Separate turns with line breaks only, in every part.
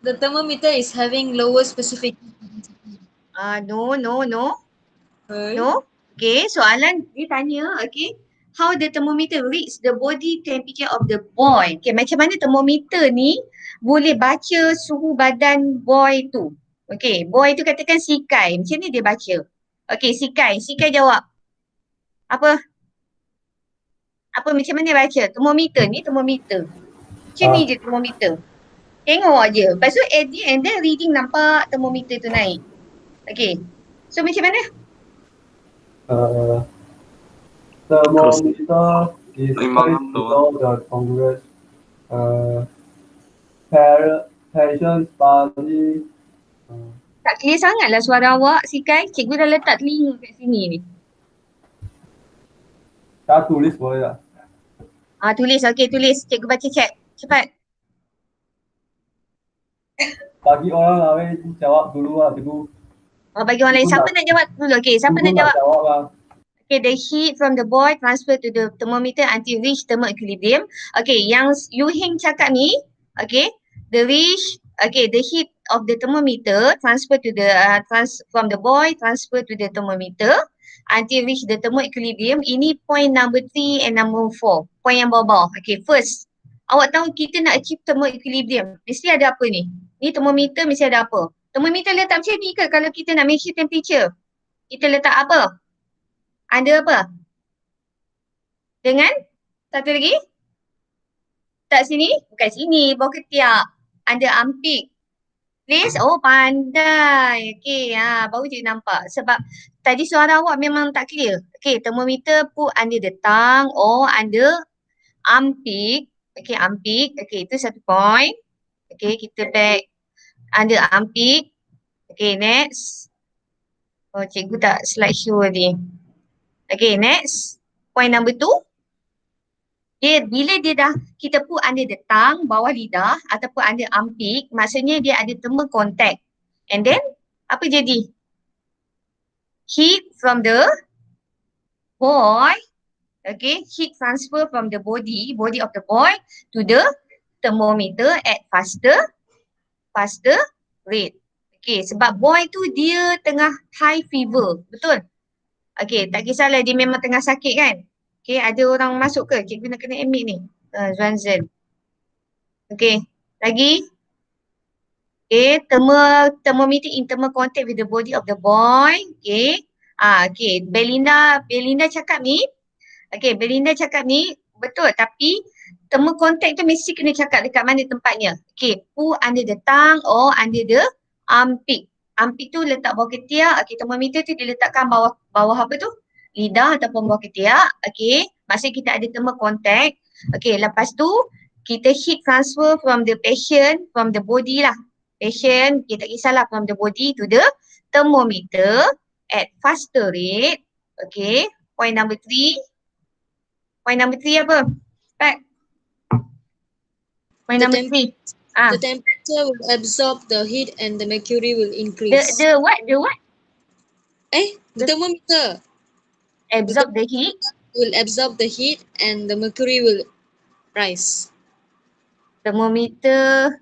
The thermometer is having lower specific.
No.
Right?
No. Okay, soalan dia tanya, okay. How the thermometer reads the body temperature of the boy. Okay, macam mana termometer ni boleh baca suhu badan boy tu. Okay, boy tu katakan Sikai. Macam ni dia baca. Okay, Sikai. Sikai jawab. Apa? Apa macam mana dia baca? Termometer ni termometer. Macam ni je termometer. Tengok je. Lepas tu at the end then reading nampak termometer tu naik. Okay. So macam mana?
Thermometer is placed below the congruous patient's body.
Tak clear sangatlah suara awak, Sikai. Cikgu dah letak telinga kat sini ni.
Saya tulis boleh tak?
Tulis. Okay, tulis. Cikgu baca chat. Cepat.
Bagi orang lain jawab dulu lah, cikgu.
Bagi orang lain. Siapa nak jawab dulu? Okay, siapa nak jawab?
Lah.
Okay, the heat from the boy transfer to the thermometer until reach thermal equilibrium. Okay, yang Yu Hing cakap ni, okay, the heat of the thermometer transfer to the from the boy transfer to the thermometer until reach the thermal equilibrium. Ini point number 3 and number 4. Point yang bawah-bawah. Okay, first, awak tahu kita nak achieve thermal equilibrium. Mesti ada apa ni? Ni thermometer mesti ada apa? Thermometer letak macam ni ke kalau kita nak measure temperature? Kita letak apa? Ada apa? Dengan? Satu lagi? Tak sini? Bukan sini, bawah ketiak. Ada ampik. Please? Oh, pandai. Okay, baru je nampak. Sebab tadi suara awak memang tak clear. Okay, thermometer put under the tongue or under ampik. Okay, ampik. Okay, itu satu point. Okay, kita back under ampik. Okay, next. Oh, cikgu tak slideshow ni. Okay, next. Point number 2. Bila dia dah kita put under the tongue, bawah lidah ataupun under ampik, maksudnya dia ada thermal contact. And then, apa jadi? Heat from the boy, okay, heat transfer from the body of the boy to the thermometer at faster rate. Okay, sebab boy tu dia tengah high fever, betul? Okay, tak kisahlah dia memang tengah sakit kan? Okay, ada orang masuk ke? Cikgu nak kena admit ni. Zuanzen. Okay, lagi. Okay, thermometer in thermal contact with the body of the boy. Okay. Okay, Belinda cakap ni. Okay, Belinda cakap ni betul, tapi thermal contact tu mesti kena cakap dekat mana tempatnya. Okay, put under the tongue or under the armpit. Armpit tu letak bawah ketiak. Okay, thermometer tu diletakkan bawah apa tu? Lidah ataupun bawah ketiak. Okay, maksud kita ada thermal contact. Okay, lepas tu kita heat transfer from the patient, from the body lah. Patient, kita kisahlah from the body to the thermometer at faster rate. Okay, point number 3. Point number 3 apa? Cepat. Point number 3.
The temperature will absorb the heat and the mercury will increase.
The what?
The thermometer.
Absorb the heat.
Will absorb the heat and the mercury will rise.
Thermometer,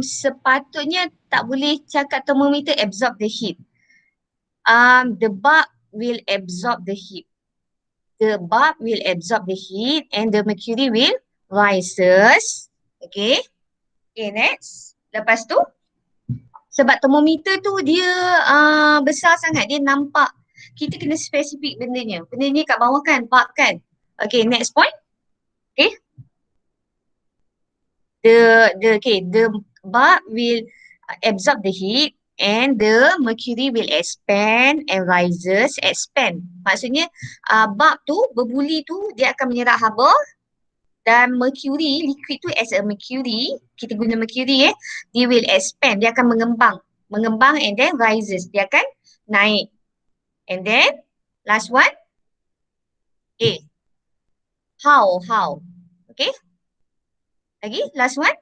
sepatutnya tak boleh cakap thermometer absorb the heat. The bulb will absorb the heat. The bulb will absorb the heat and the mercury will rises. Okay. Okay, next. Lepas tu, sebab termometer tu dia besar sangat, dia nampak. Kita kena spesifik bendanya. Bendanya kat bawah kan, bulb kan. Okay, next point. Okay. The bulb will absorb the heat and the mercury will expand and rises. Expand. Maksudnya bulb tu, berbuli tu dia akan menyerap haba dan mercury, liquid tu as a mercury, kita guna mercury dia will expand, dia akan mengembang and then rises, dia akan naik. And then last one, how, okay? Lagi, last one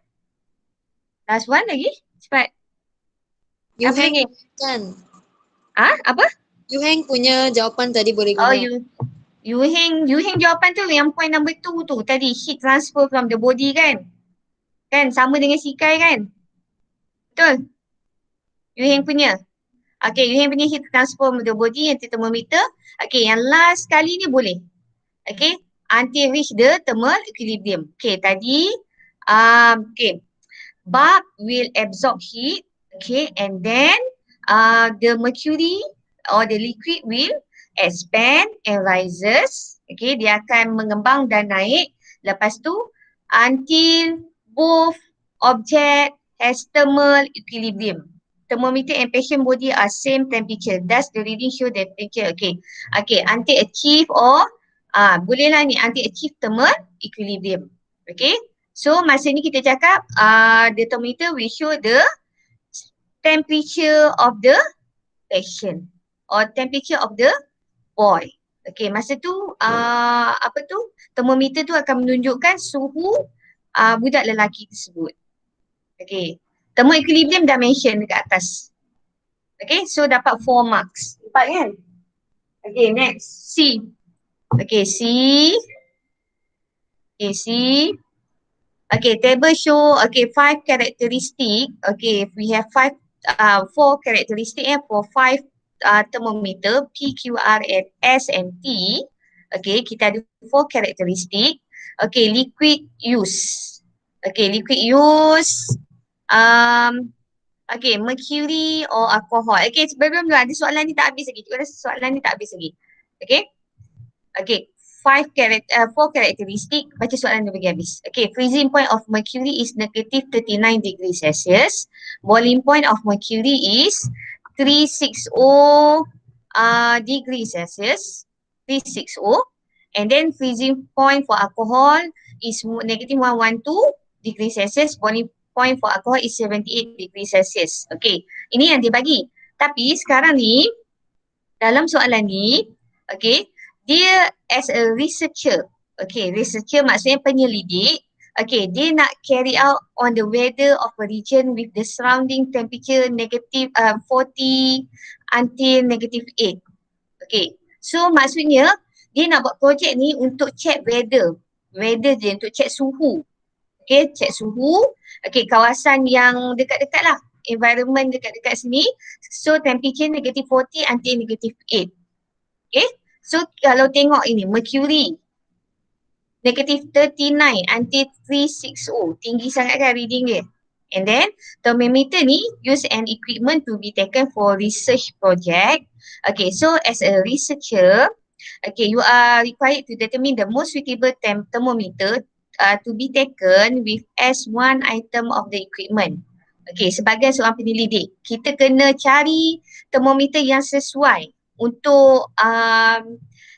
lagi, cepat.
You
apa
hang
lagi?
Kan?
Apa?
You hang punya jawapan tadi boleh guna.
You hang jawapan tu yang point number 2 tu tadi, heat transfer from the body kan? Kan sama dengan Sikai kan? Betul? Yuheng punya. Okay, Yuheng punya heat transfer of the body yang thermometer. Okay, yang last kali ni boleh. Okay, until reach the thermal equilibrium. Okay, tadi, okay, bulb will absorb heat. Okay, and then the mercury or the liquid will expand and rises. Okay, dia akan mengembang dan naik. Lepas tu, until both object has thermal equilibrium. Thermometer and patient body are same temperature. Thus the reading show the temperature. Okay. Okay. Until achieve or bolehlah ni until achieve thermal equilibrium. Okay. So masa ni kita cakap the thermometer will show the temperature of the patient or temperature of the boy. Okay. Masa tu apa tu? Thermometer tu akan menunjukkan suhu budak lelaki tersebut. Okay. Thermal equilibrium dah mention dekat atas. Okay, so dapat 4 marks. 4 kan? Okay, next. C. Okay, C. Okay, C. Okay, table show, okay, 5 characteristic. Okay, we have 4 characteristic for 5 thermometer, P, Q, R, S and T. Okay, kita ada 4 characteristic. Okay, liquid use. Okay, liquid use. Okay, mercury or alcohol. Okay, sebelum ada soalan ni tak habis lagi. Cikgu rasa soalan ni tak habis lagi. Okay. Okay, 4 characteristic. Baca soalan dia bagi habis. Okay, freezing point of mercury is negative 39 degrees Celsius. Boiling point of mercury is 360 degrees Celsius. 360. And then freezing point for alcohol is negative 112 degrees Celsius. Boiling point for alcohol is 78 degrees Celsius. Okay, ini yang dia bagi. Tapi sekarang ni, dalam soalan ni, okay, dia as a researcher, okay, researcher maksudnya penyelidik, okay, dia nak carry out on the weather of a region with the surrounding temperature negative 40 until negative 8. Okay, so maksudnya, dia nak buat projek ni untuk check weather je, untuk check suhu. Okay, check suhu. Okay, kawasan yang dekat-dekat lah. Environment dekat-dekat sini. So, temperature negative 40 until negative 8. Okay, so kalau tengok ini, mercury. Negative 39 until 360. Tinggi sangat kan reading dia. And then, thermometer ni use an equipment to be taken for research project. Okay, so as a researcher, okay, you are required to determine the most suitable thermometer to be taken with as one item of the equipment. Okay, sebagai seorang penyelidik, kita kena cari thermometer yang sesuai untuk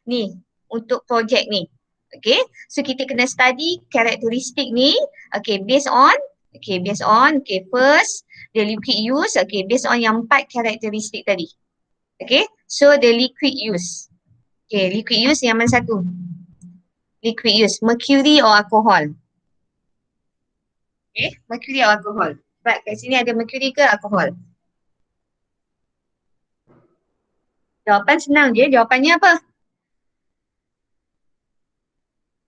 ni, untuk projek ni. Okay, so kita kena study karakteristik ni. Okay, based on, first, the liquid use. Okay, based on yang 4 karakteristik tadi. Okay, so the liquid use. Okay, liquid use yang mana satu? Liquid use, mercury or alcohol? Okay, mercury or alcohol? Sebab kat sini ada mercury ke alcohol? Jawapan senang je, jawapannya apa?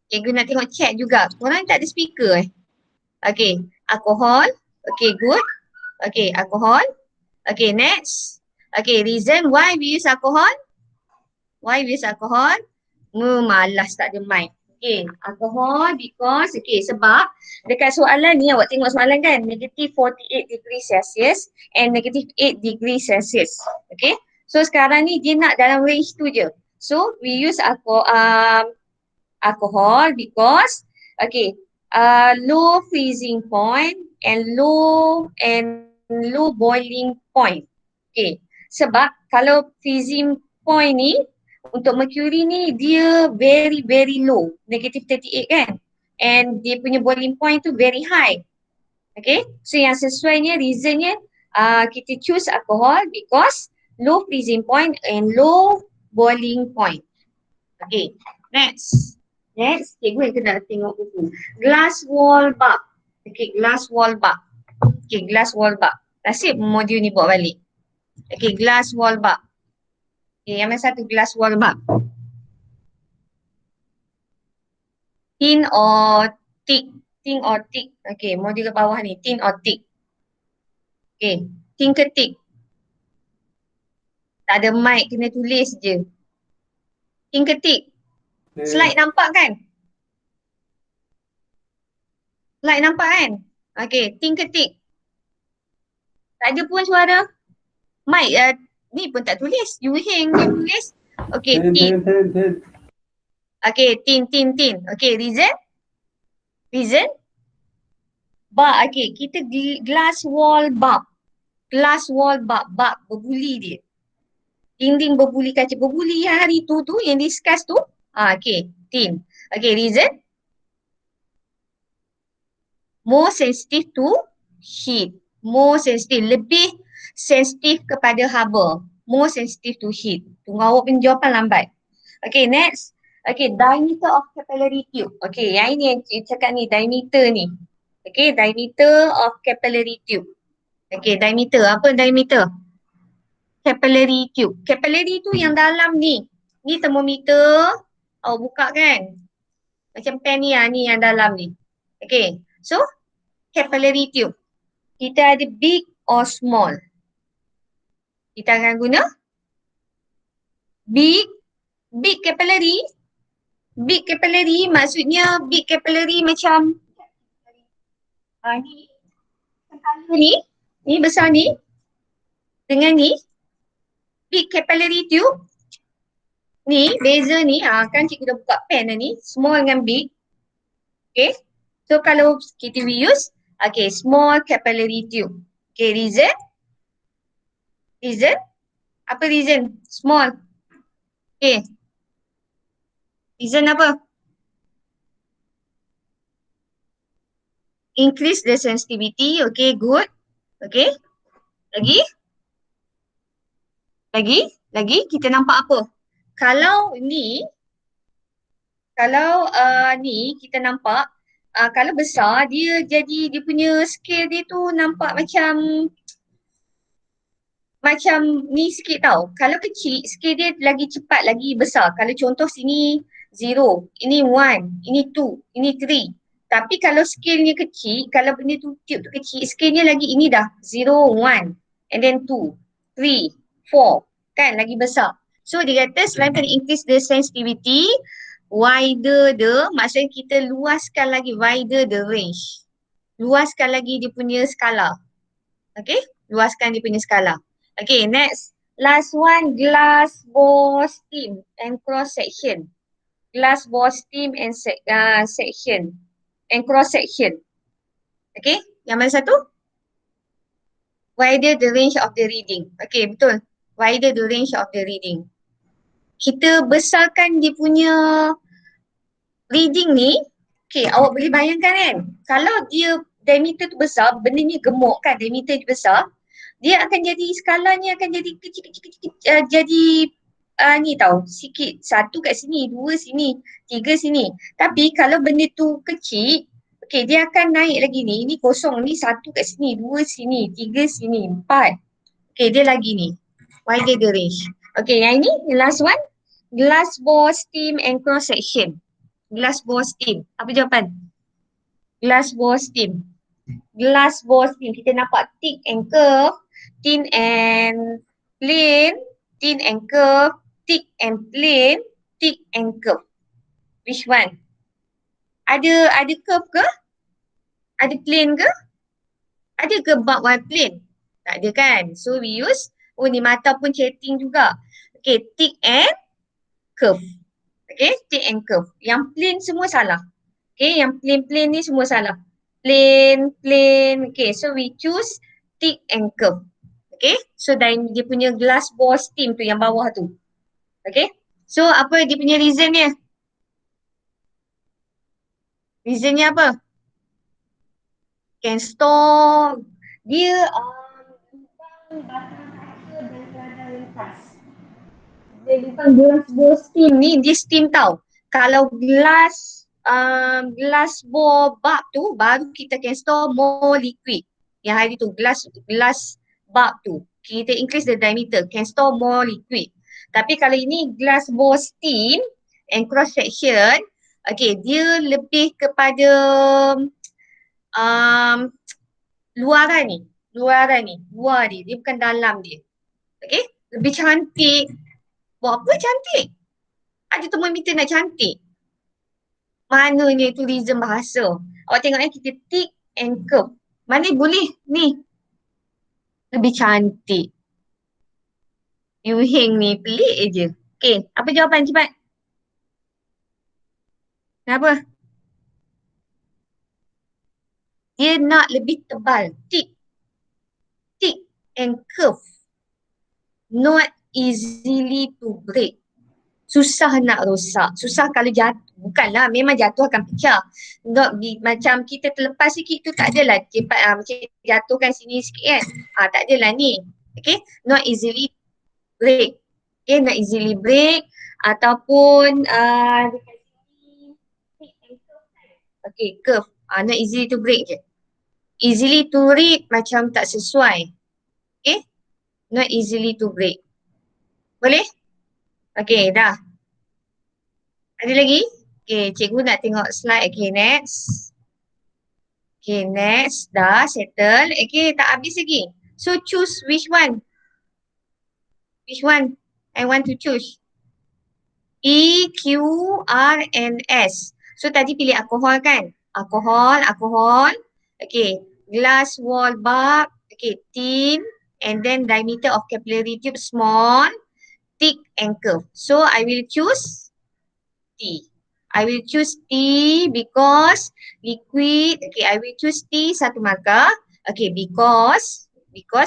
Cikgu nak tengok chat juga. Korang tak ada speaker Okay, alcohol. Okay, good. Okay, alcohol. Okay, next. Okay, reason why we use alcohol? Why we use alcohol? Malas tak ada mic. Okay, alcohol because, okay, sebab dekat soalan ni, awak tengok soalan kan, negative 48 degrees Celsius and negative 8 degrees Celsius. Okay, so sekarang ni dia nak dalam range tu je. So, we use alcohol because, okay, low freezing point and low boiling point. Okay, sebab kalau freezing point ni, untuk mercury ni dia very low, negative 38 kan, and dia punya boiling point tu very high. Okay, so yang sesuainya reasonnya kita choose alcohol because low freezing point and low boiling point. Okay, next, cikgu yang kena tengok buku. Glass wall bulb. Okay, glass wall bulb. Okay, glass wall bulb. Nasib modul ni buat balik. Okay, glass wall bulb. Okay, yang mana satu glass wall bulb? Thin or thick? Thin or thick? Okay, modul ke bawah ni, thin or thick? Okay, Tin ketik. Tak ada mic, kena tulis je. Tin ketik. Slide nampak kan? Slide nampak kan? Okay, tin ketik. Tak ada pun suara. Mic ni pun tak tulis. You Heng dia tulis. Okay, tin.
Ten.
Okay, tin. Okay, reason? Reason? Bulb. Okay, kita glass wall bulb. Glass wall bulb. Bulb berbuli dia. Dinding berbuli kaca. Berbuli yang hari tu yang discuss tu. Okay, tin. Okay, reason? More sensitive to heat. More sensitive. Lebih sensitif kepada haba. More sensitive to heat. Tunggu awak punya jawapan lambat. Okay, next. Okay, diameter of capillary tube. Okay, yang ini yang cikgu cakap ni, diameter ni. Okay, diameter of capillary tube. Okay, diameter. Apa diameter? Capillary tube. Capillary tu yang dalam ni. Ni termometer. Awak buka kan? Macam pen ni ni yang dalam ni. Okay, so capillary tube. Kita ada big or small. Kita akan guna big capillary. Big capillary maksudnya big capillary macam ni besar ni dengan ni big capillary tube ni beza ni kan cikgu dah buka pen ni small dengan big. Okay, so kalau kita use small capillary tube. Okay, reason apa reason small? Okay, reason apa? Increase the sensitivity. Okay, good. Okay, lagi kita nampak apa? Kalau ni kita nampak kalau besar dia jadi dia punya scale dia tu nampak macam ni sikit tau. Kalau kecil scale dia lagi cepat lagi besar. Kalau contoh sini 0, ini 1, ini 2, ini 3. Tapi kalau scale-nya kecil, kalau benda tu tube tu kecil, scale-nya lagi ini dah 0, 1 and then 2, 3, 4 kan lagi besar. So dia kata selain tadi increase the sensitivity, wider the, maksudnya kita luaskan lagi, wider the range. Luaskan lagi dia punya skala. Okay, luaskan dia punya skala. Okay, next. Last one, glass bore steam and cross section. Glass bore steam and section and cross section. Okay, yang mana satu? Wider the range of the reading. Okay, betul. Wider the range of the reading. Kita besarkan dia punya reading ni. Okay, awak boleh bayangkan kan? Kalau dia diameter tu besar, benda ni gemuk kan, diameter dia besar, dia akan jadi skalanya akan jadi kecil, jadi ni tau, sikit. 1 kat sini, 2 sini, 3 sini. Tapi kalau benda tu kecil, okay, dia akan naik lagi ni. Ini kosong, ni 1 kat sini, 2 sini, 3 sini, 4. Okay, dia lagi ni. Wider the range. Okay, yang ini, last one. Glass bore steam and cross section. Glass bore steam. Apa jawapan? Glass bore steam. Glass bore steam. Kita nampak thick and curve, thin and plain, thin and curve, thick and plain, thick and curve. Which one? Ada curve ke? Ada plain ke? Ada ke bulb one plain? Tak ada kan? So we use, ni mata pun chatting juga. Okay, thick and curve. Okay, thick and curve. Yang plain semua salah. Okay, yang plain ni semua salah. Plain. Okay, so we choose thick and curve. Okay, so dan dia punya glass bore steam tu yang bawah tu. Okay, so apa dia punya reason dia? Reasonnya apa? Can store dia lubang glass bore steam ni dia steam tau. Kalau glass bore bulb tu baru kita can store more liquid. Yang hari tu glass bulb tu kita increase the diameter, can store more liquid. Tapi kalau ini glass bore steam and cross section, okay, dia lebih kepada luaran ni. Luaran ni, luar dia bukan dalam dia. Okay, lebih cantik. Buat apa cantik? Ada thermometer nak cantik. Mananya tourism bahasa. Awak tengok kita thick and curve. Mana boleh ni. Lebih cantik. You Heng ni pelik je. Okay, apa jawapan cepat? Kenapa? Dia nak lebih tebal. Thick. Thick and curve. Not easily to break. Susah nak rosak. Susah kalau jatuh. Bukanlah, memang jatuh akan pecah. Not macam kita terlepas sikit tu tak adalah cepat macam jatuhkan sini sikit kan. Tak adalah ni. Okay, not easily break. Okay, not easily break ataupun dekat sini okay, curve. Not easily to break je. Easily to read macam tak sesuai. Okay, not easily to break. Boleh? Okay, dah. Ada lagi? Okay, cikgu nak tengok slide. Okay, next. Okay, next. Dah, settle. Okay, tak habis lagi. So, choose which one? Which one I want to choose? E, Q, R, and S. So, tadi pilih alkohol kan? Alkohol. Okay, glass wall bulb. Okay, thin. And then diameter of capillary tube small, thick and curved. So, I will choose T. I will choose T because liquid. Okay, I will choose T satu markah. Okay, because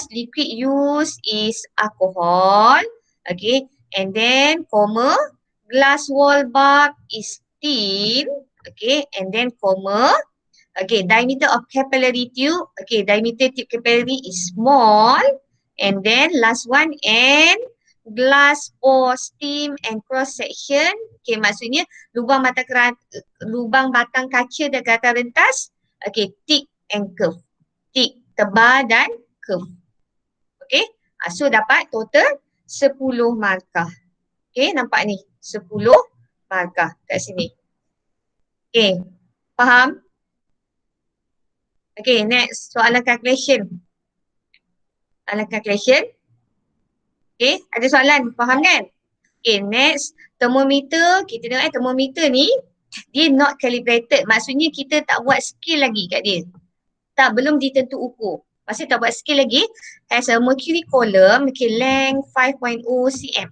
liquid used is alcohol. Okay, and then comma glass wall bulb is thin. Okay, and then comma. Okay, diameter of capillary tube. Okay, diameter tube capillary is small. And then last one and glass or steam and cross section. Okay, maksudnya lubang batang kaca dan gatal rentas. Okay, thick and curve. Thick, tebal dan curve. Okay, so dapat total 10 markah. Okay, nampak ni 10 markah kat sini. Okay, faham? Okay, next soalan calculation. Soalan calculation. Okay, ada soalan, faham kan? Okay, next. Thermometer, kita tengok thermometer ni, dia not calibrated. Maksudnya kita tak buat scale lagi kat dia. Tak, belum ditentu ukur. Maksudnya tak buat scale lagi. Has a mercury column, okay, length 5.0 cm.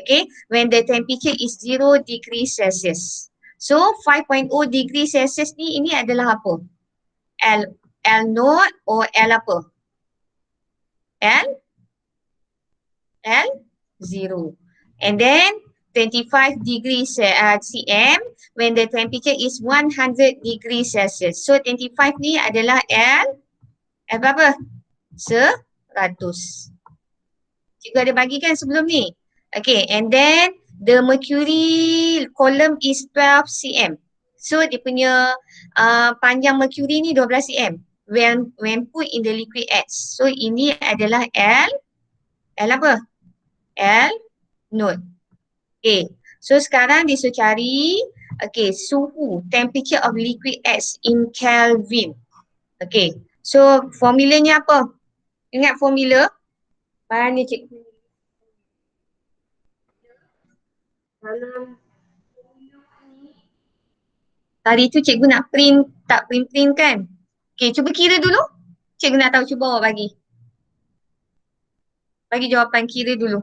Okay, when the temperature is 0 degrees Celsius. So, 5.0 degrees Celsius ni, ini adalah apa? L naught or L apa? L0. And then 25 degrees cm when the temperature is 100 degrees Celsius. So 25 ni adalah berapa? 100. Cikgu ada bagi kan sebelum ni? Okay, and then the mercury column is 12 cm. So dia punya panjang mercury ni 12 cm when put in the liquid X. So ini adalah L apa? L naught. Okay, so sekarang dia suruh cari suhu, temperature of liquid X in Kelvin. Okay, so formulanya apa? Ingat formula? Mana cikgu? Dalam tadi tu cikgu nak print, tak print kan? Okay, cuba kira dulu. Cikgu nak tahu, cuba awak bagi. Bagi jawapan, kira dulu.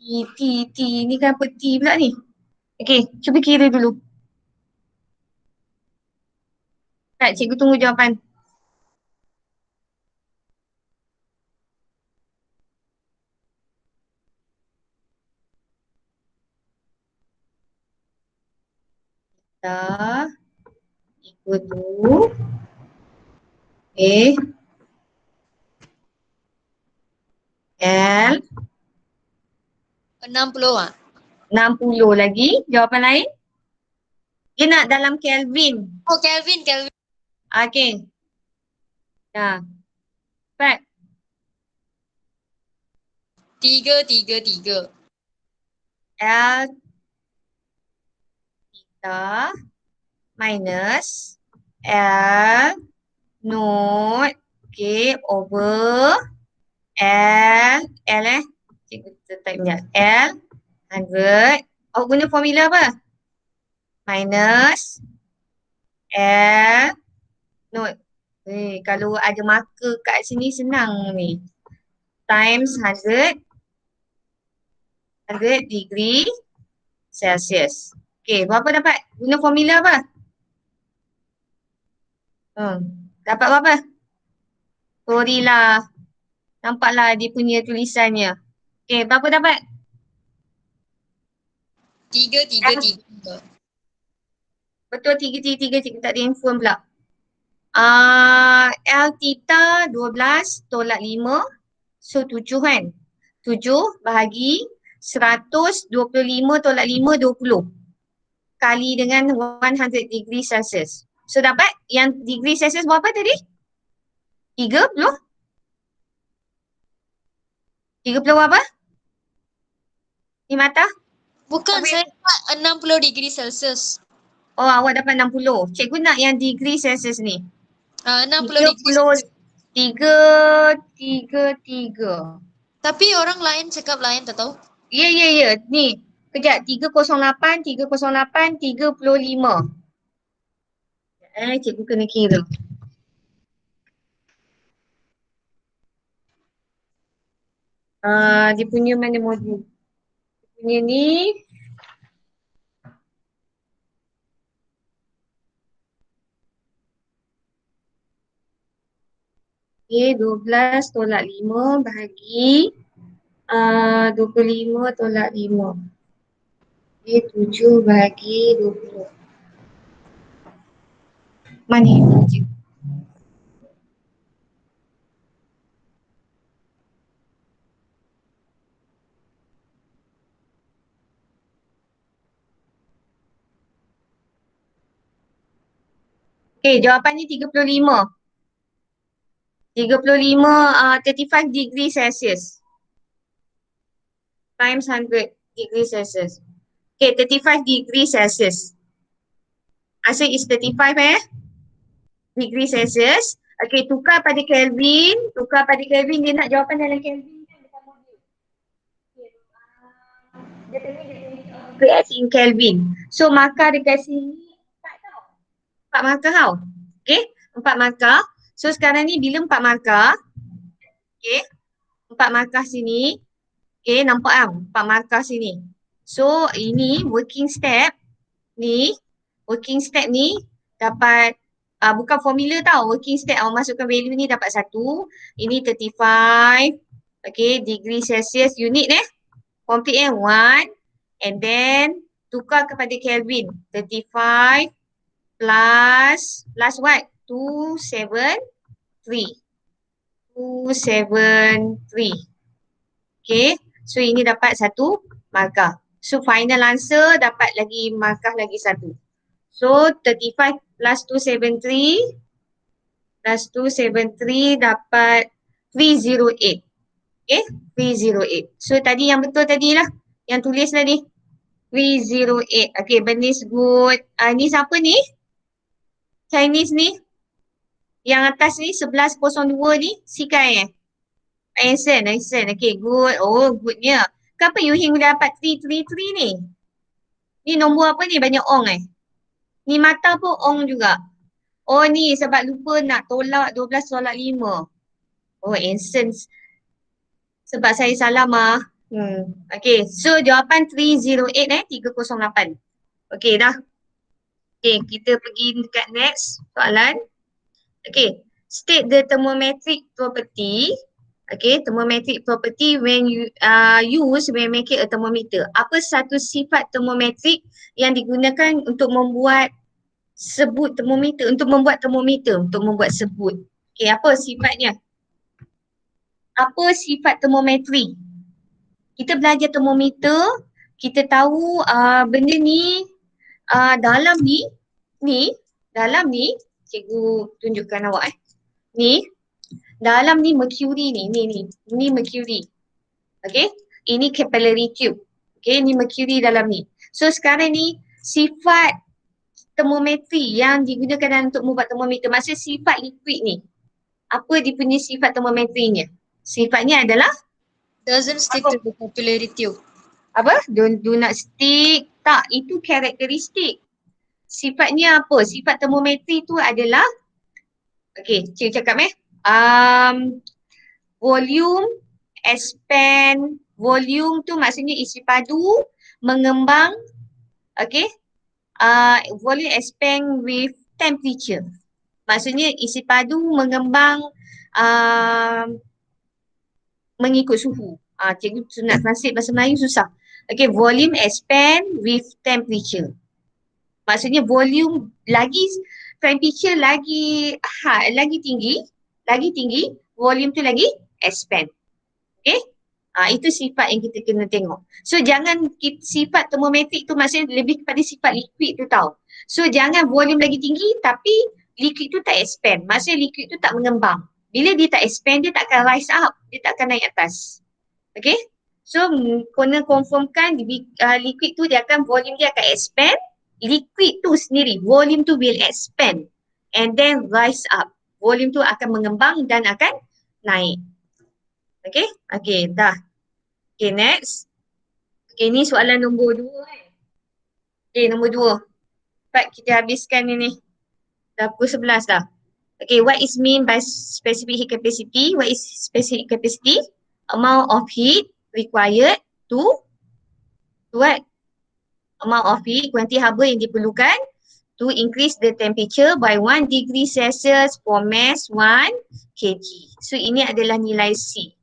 T ni kan apa T pula ni? Okay, cuba kira dulu. Tak, cikgu tunggu jawapan. Dah. Equal to. Okay. L.
60 ah.
60 lagi. Jawapan lain? Dia nak dalam Kelvin.
Oh, Kelvin.
Okay. Dah. Cepat.
3.
L theta minus L not over L cikgu type ni L 100. Awak guna formula apa? Minus L not. Kalau ada marker kat sini senang ni. Times 100 degree Celsius. Okay, berapa dapat? Guna formula apa? Dapat berapa? Sorry lah. Nampaklah dia punya tulisannya. Okay, berapa dapat?
333.
Betul 333, cikgu tak ada handphone pula. L theta 12 tolak 5. So 7 kan? 7 bahagi 125 tolak 5, 20. Kali dengan 100 degree Celsius. So dapat yang degree Celsius berapa tadi? 30? 30 berapa? Ni mata?
Bukan, saya dapat 60 degree Celsius.
Oh, awak dapat 60. Cikgu nak yang degree Celsius ni.
60 degree Celsius.
333.
Tapi orang lain cakap lain, tak tahu.
Ya. Ni. Kejap. 308, 35. Cikgu kena kira. Dia punya mana modul? Dia punya ni. Okay, 12 tolak 5 bahagi 25 tolak 5. Okay, 7 bahagi 20. Mana yang je? Okay, jawapannya 35. 35 degree Celsius times 100 degree Celsius. Okay, 35 degree Celsius. Answer is 35 degree Celsius. Okay, tukar pada Kelvin. Dia nak jawapan dalam Kelvin kan dekat modul. Dia tanya in Kelvin. So markah dekat sini 4 markah tau. Okay, 4 markah. So sekarang ni bila 4 markah, okay, 4 markah sini, okay, nampak kan 4 markah sini. So ini working step ni dapat, bukan formula tau, working step awak masukkan value ni dapat 1, ini 35, okay, degree Celsius unit complete 1, and then tukar kepada Kelvin, 35 plus what? 273. Okay, so ini dapat 1 markah. So final answer dapat lagi markah lagi 1. So 35 plus 273 dapat 308. Okay, 308. So tadi yang betul tadi lah, yang tulis tadi 308. Okay, Bernice good. Ni siapa ni? Chinese ni? Yang atas ni 1102 ni Sikai Einstein. Okay, good. Oh, goodnya. Kenapa Yuhing boleh dapat 333 ni? Ni nombor apa ni? Banyak ong Ni mata pun ong juga. Oh ni sebab lupa nak tolak 12 tolak 5. Oh, Einstein. Sebab saya salah Okay, so jawapan 308 308. Okay, dah. Okay, kita pergi dekat next soalan. Okay, state the thermometric property. Okay, thermometric property when you use when making a thermometer. Apa satu sifat termometrik yang digunakan untuk membuat sebut termometer, untuk membuat sebut. Okay, apa sifatnya? Apa sifat termometri? Kita belajar termometer, kita tahu benda ni dalam ni cikgu tunjukkan awak ni dalam ni mercury ni mercury. Okay, ini capillary tube. Okay, ni mercury dalam ni. So sekarang ni sifat termometri yang digunakan dalam untuk membuat termometer. Maksudnya sifat liquid ni. Apa dia punya sifat termometrinya? Sifatnya adalah
Doesn't stick to the capillary tube.
apa? Do not stick. Tak, itu karakteristik. Sifatnya apa? Sifat termometri tu adalah, okey, cikgu cakap volume, expand. Volume tu maksudnya isi padu, mengembang, okey. Volume expand with temperature. Maksudnya isi padu mengembang mengikut suhu. Cikgu nak translate bahasa Melayu susah. Okay, volume expand with temperature. Maksudnya volume lagi, temperature lagi tinggi, volume tu lagi expand. Okay? Itu sifat yang kita kena tengok. So jangan sifat termometrik tu maksudnya lebih kepada sifat liquid tu tau. So jangan volume lagi tinggi tapi liquid tu tak expand. Maksudnya liquid tu tak mengembang. Bila dia tak expand, dia tak akan rise up. Dia tak akan naik atas. Okay? So kena confirmkan liquid tu dia akan, volume dia akan expand. Liquid tu sendiri, volume tu will expand. And then rise up. Volume tu akan mengembang dan akan naik. Okay? Okay, dah. Okay, next. Okay, ni soalan nombor 2 Okay, nombor 2. Cepat kita habiskan ni. Dah pukul 11 dah. Okay, what is mean by specific heat capacity? What is specific capacity? Amount of heat required to what? Amount of heat, kuanti haba yang diperlukan to increase the temperature by 1 degree Celsius for mass 1 kg. So, ini adalah nilai C.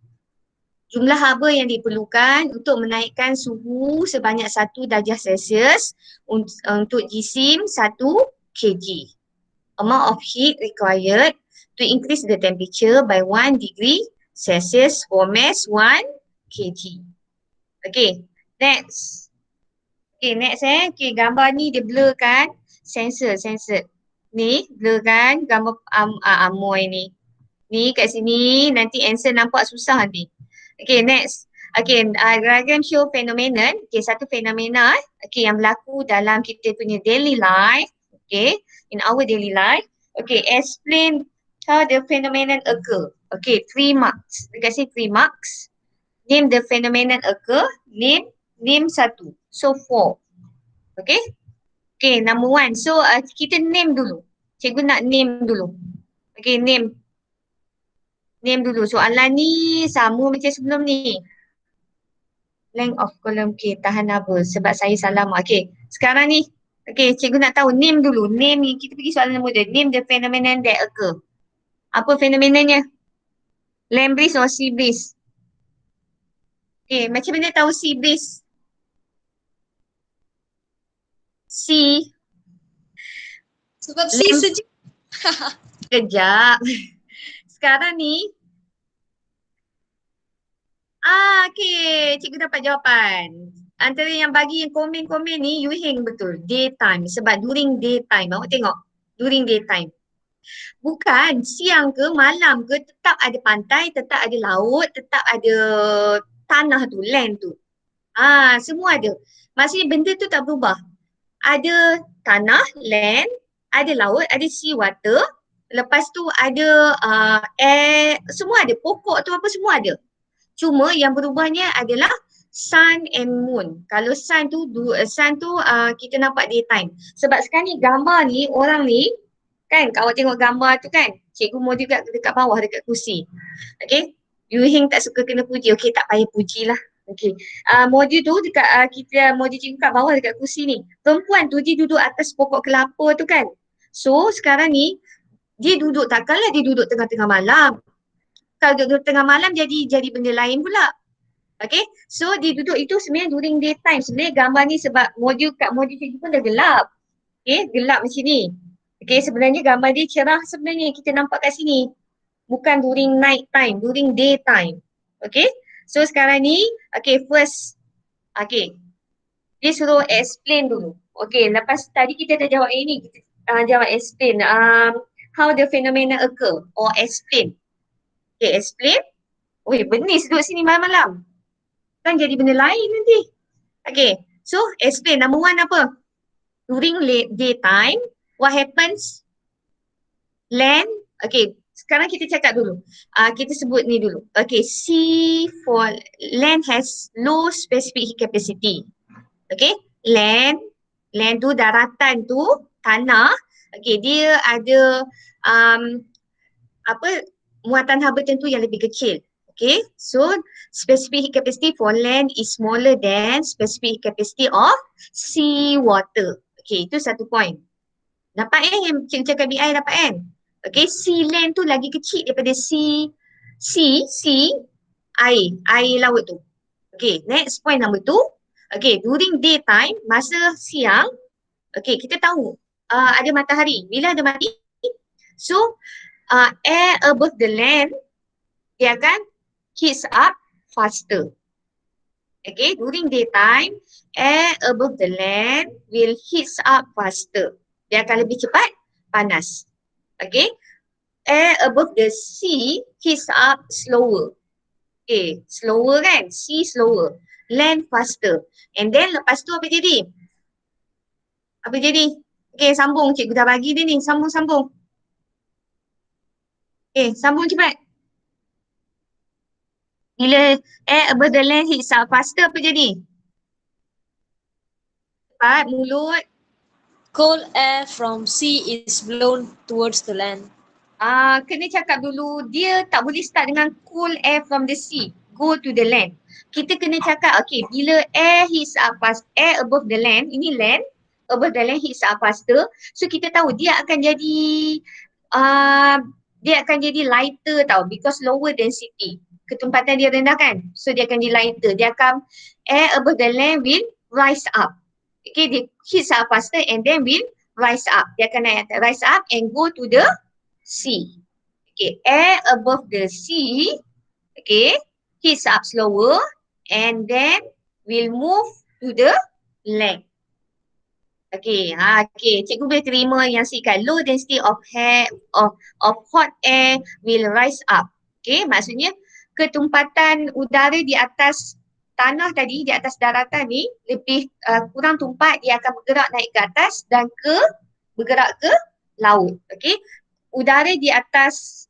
Jumlah haba yang diperlukan untuk menaikkan suhu sebanyak 1 darjah Celsius untuk jisim 1 kg. Amount of heat required to increase the temperature by 1 degree Celsius for mass 1 kg. Okay, next. Okay, next Okay, gambar ni dia blur kan. Sensor. Ni blur kan gambar amoy ni. Ni kat sini nanti answer nampak susah nanti. Okay, next. Okay, diagram show phenomenon. Okay, satu fenomena okay, yang berlaku dalam kita punya daily life. Okay, in our daily life. Okay, explain how the phenomenon occur. Okay, 3 marks. Dia kasi 3 marks. Name the phenomenon occur. Name 1. So 4. Okay. Okay, number 1. So kita name dulu. Cikgu nak name dulu. Okay, name. Name dulu. Soalan ni sama macam sebelum ni. Length of column. Okay, tahan haba. Sebab saya salah. Okay, sekarang ni. Okay, cikgu nak tahu name dulu. Name ni, kita pergi soalan nombor 2. Name the phenomenon that occur. Apa fenomenanya? Land breeze or sea breeze? Okay, macam mana tahu sea breeze? Sea.
Sebab C sejuk.
Kejap. Sekarang ni. Okay. Cikgu dapat jawapan. Antara yang bagi yang komen-komen ni, you hang betul. Daytime. Sebab during daytime. Awak tengok. During daytime. Bukan siang ke malam ke, tetap ada pantai, tetap ada laut, tetap ada tanah tu, land tu. Semua ada. Maksudnya benda tu tak berubah. Ada tanah, land, ada laut, ada sea water. Lepas tu ada air, semua ada. Pokok tu apa semua ada. Cuma yang berubahnya adalah sun and moon. Kalau sun tu kita nampak daytime. Sebab sekarang ni gambar ni, orang ni, kan, awak tengok gambar tu kan, cikgu mau juga dekat bawah, dekat kursi. Okay, you hing tak suka kena puji, okay tak payah pujilah. Okay, modul tu dekat modul cikgu kat bawah dekat kursi ni. Perempuan tu dia duduk atas pokok kelapa tu kan. So sekarang ni, dia duduk, takkanlah dia duduk tengah-tengah malam. Kalau duduk tengah malam jadi benda lain pula. Okay, so dia duduk itu sebenarnya during daytime. Sebenarnya gambar ni sebab kat modul cikgu pun dah gelap. Okay, gelap macam ni. Okay, sebenarnya gambar dia cerah sebenarnya kita nampak kat sini. Bukan during night time, during daytime. Okay, so sekarang ni, okay, first, okay, dia suruh explain dulu. Okay, lepas tadi kita dah jawab ini, kita jawab explain. How the phenomena occur or explain. Okay, explain. Oi, benis duduk sini malam-malam. Kan jadi benda lain nanti. Okay, so explain. Number 1 apa? during daytime, what happens? Land, okay, sekarang kita cakap dulu. Kita sebut ni dulu. Okay, C for land has low specific heat capacity. Okay, land tu daratan tu, tanah. Okay, dia ada muatan haba tentu yang lebih kecil. Okay, so specific heat capacity for land is smaller than specific heat capacity of sea water. Okay, itu satu point. Dapat yang cikgu cakap BI dapat kan? Okay, sea land tu lagi kecil daripada sea air laut tu. Okay, next point number 2. Okay, during daytime, masa siang, okay, kita tahu ada matahari. Bila ada matahari, so air above the land, dia akan heats up faster. Okay, during daytime, air above the land will heats up faster. Dia akan lebih cepat panas. Okay, air above the sea heats up slower. Okay, slower kan? Sea slower, land faster. And then lepas tu apa jadi? Apa jadi? Okay, sambung. Cikgu dah bagi dia ni. Sambung. Okay, sambung cepat. Bila air above the land heats up faster, apa jadi? Cepat, mulut.
Cold air from sea is blown towards the land.
Kena cakap dulu, dia tak boleh start dengan cool air from the sea, go to the land. Kita kena cakap, okay, bila air heats up fast, air above the land, ini land, above the land heats up faster, so kita tahu dia akan jadi lighter tau, because lower density. Ketempatan dia rendah kan, so dia akan jadi lighter. Air above the land will rise up. Okay, dia heats up faster and then will rise up. Dia akan rise up and go to the sea. Okay, air above the sea, okay, heats up slower and then will move to the land. Okay, cikgu boleh terima yang sikat low density of hot air will rise up. Okay, maksudnya ketumpatan udara di atas tanah tadi, di atas daratan ni lebih kurang tumpat, dia akan bergerak naik ke atas dan bergerak ke laut. Okay, udara di atas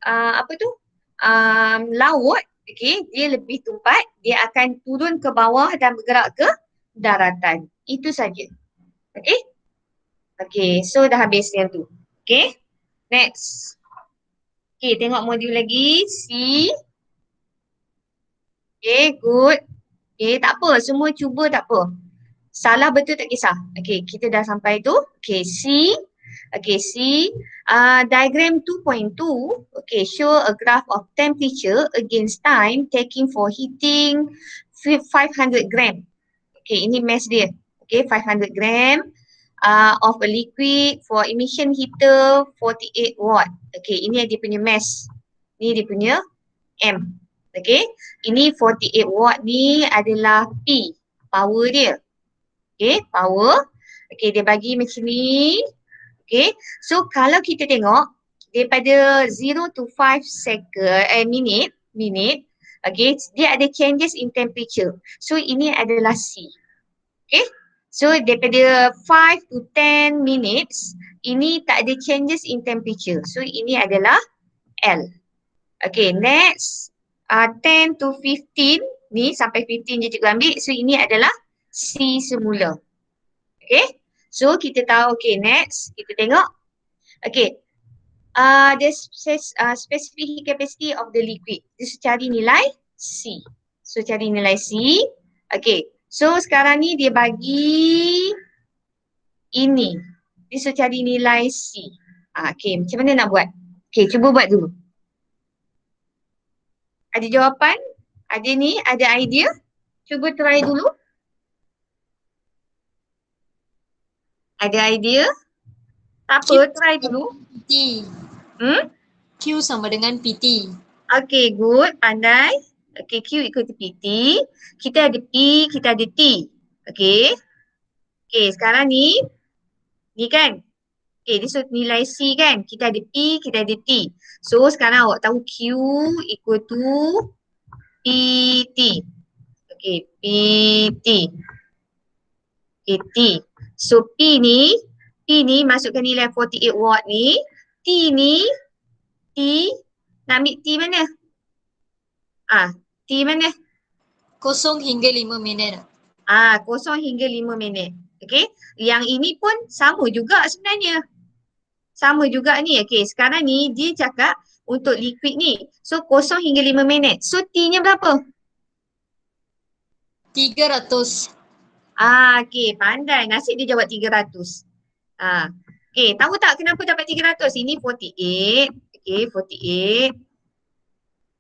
laut, okay, dia lebih tumpat, dia akan turun ke bawah dan bergerak ke daratan. Itu saja. Okay. Okay, so dah habis yang tu. Okay, next. Okay, tengok modul lagi. C. Okay, good. Okay, tak apa, semua cuba tak apa. Salah betul tak kisah. Okay, kita dah sampai tu. Okay, C. Okay, C. Diagram 2.2. Okay, show a graph of temperature against time taking for heating 500 gram. Okay, ini mass dia. Okay, 500 gram of a liquid for emission heater 48 watt. Okay, ini dia punya mass. Ini dia punya M. Okay, ini 48 watt ni adalah P, power dia. Okay, power. Okay, dia bagi macam ni. Okay, so kalau kita tengok daripada 0 to 5 minute, okay, dia ada changes in temperature. So ini adalah C. Okay, so daripada 5 to 10 minutes, ini tak ada changes in temperature. So ini adalah L. Okay, next 10 to 15, ni sampai 15 je cikgu ambil. So ini adalah C semula. Okay, so kita tahu, okay, next kita tengok. Okay, the specific heat capacity of the liquid. Just cari nilai C. So cari nilai C. Okay, so sekarang ni dia bagi ini. Dia suruh cari nilai C. Okay, macam mana nak buat? Okay, cuba buat dulu. Ada jawapan? Ada ni? Ada idea? Cuba try dulu. Ada idea? Tak apa, try dulu.
PT. Q sama dengan PT.
Okay, good. Pandai. Okay, Q equal to PT. Kita ada P, kita ada T. Okay. Okay, sekarang ni kan. Okay, dia suruh nilai C kan. Kita ada P, kita ada T. So, sekarang awak tahu Q equal to PT. Okay, PT. Okay, T. So P ni masukkan nilai 48 watt ni. T nak ambil T mana? T mana?
0 hingga 5 minit.
0 hingga 5 minit. Okey. Yang ini pun sama juga sebenarnya. Sama juga ni. Okey, sekarang ni dia cakap untuk liquid ni. So 0 hingga 5 minit. So T-nya berapa?
300.
Okey, pandai. Nasib dia jawab 300. Okey, tahu tak kenapa dapat 300? Ini 48. Okey, 48.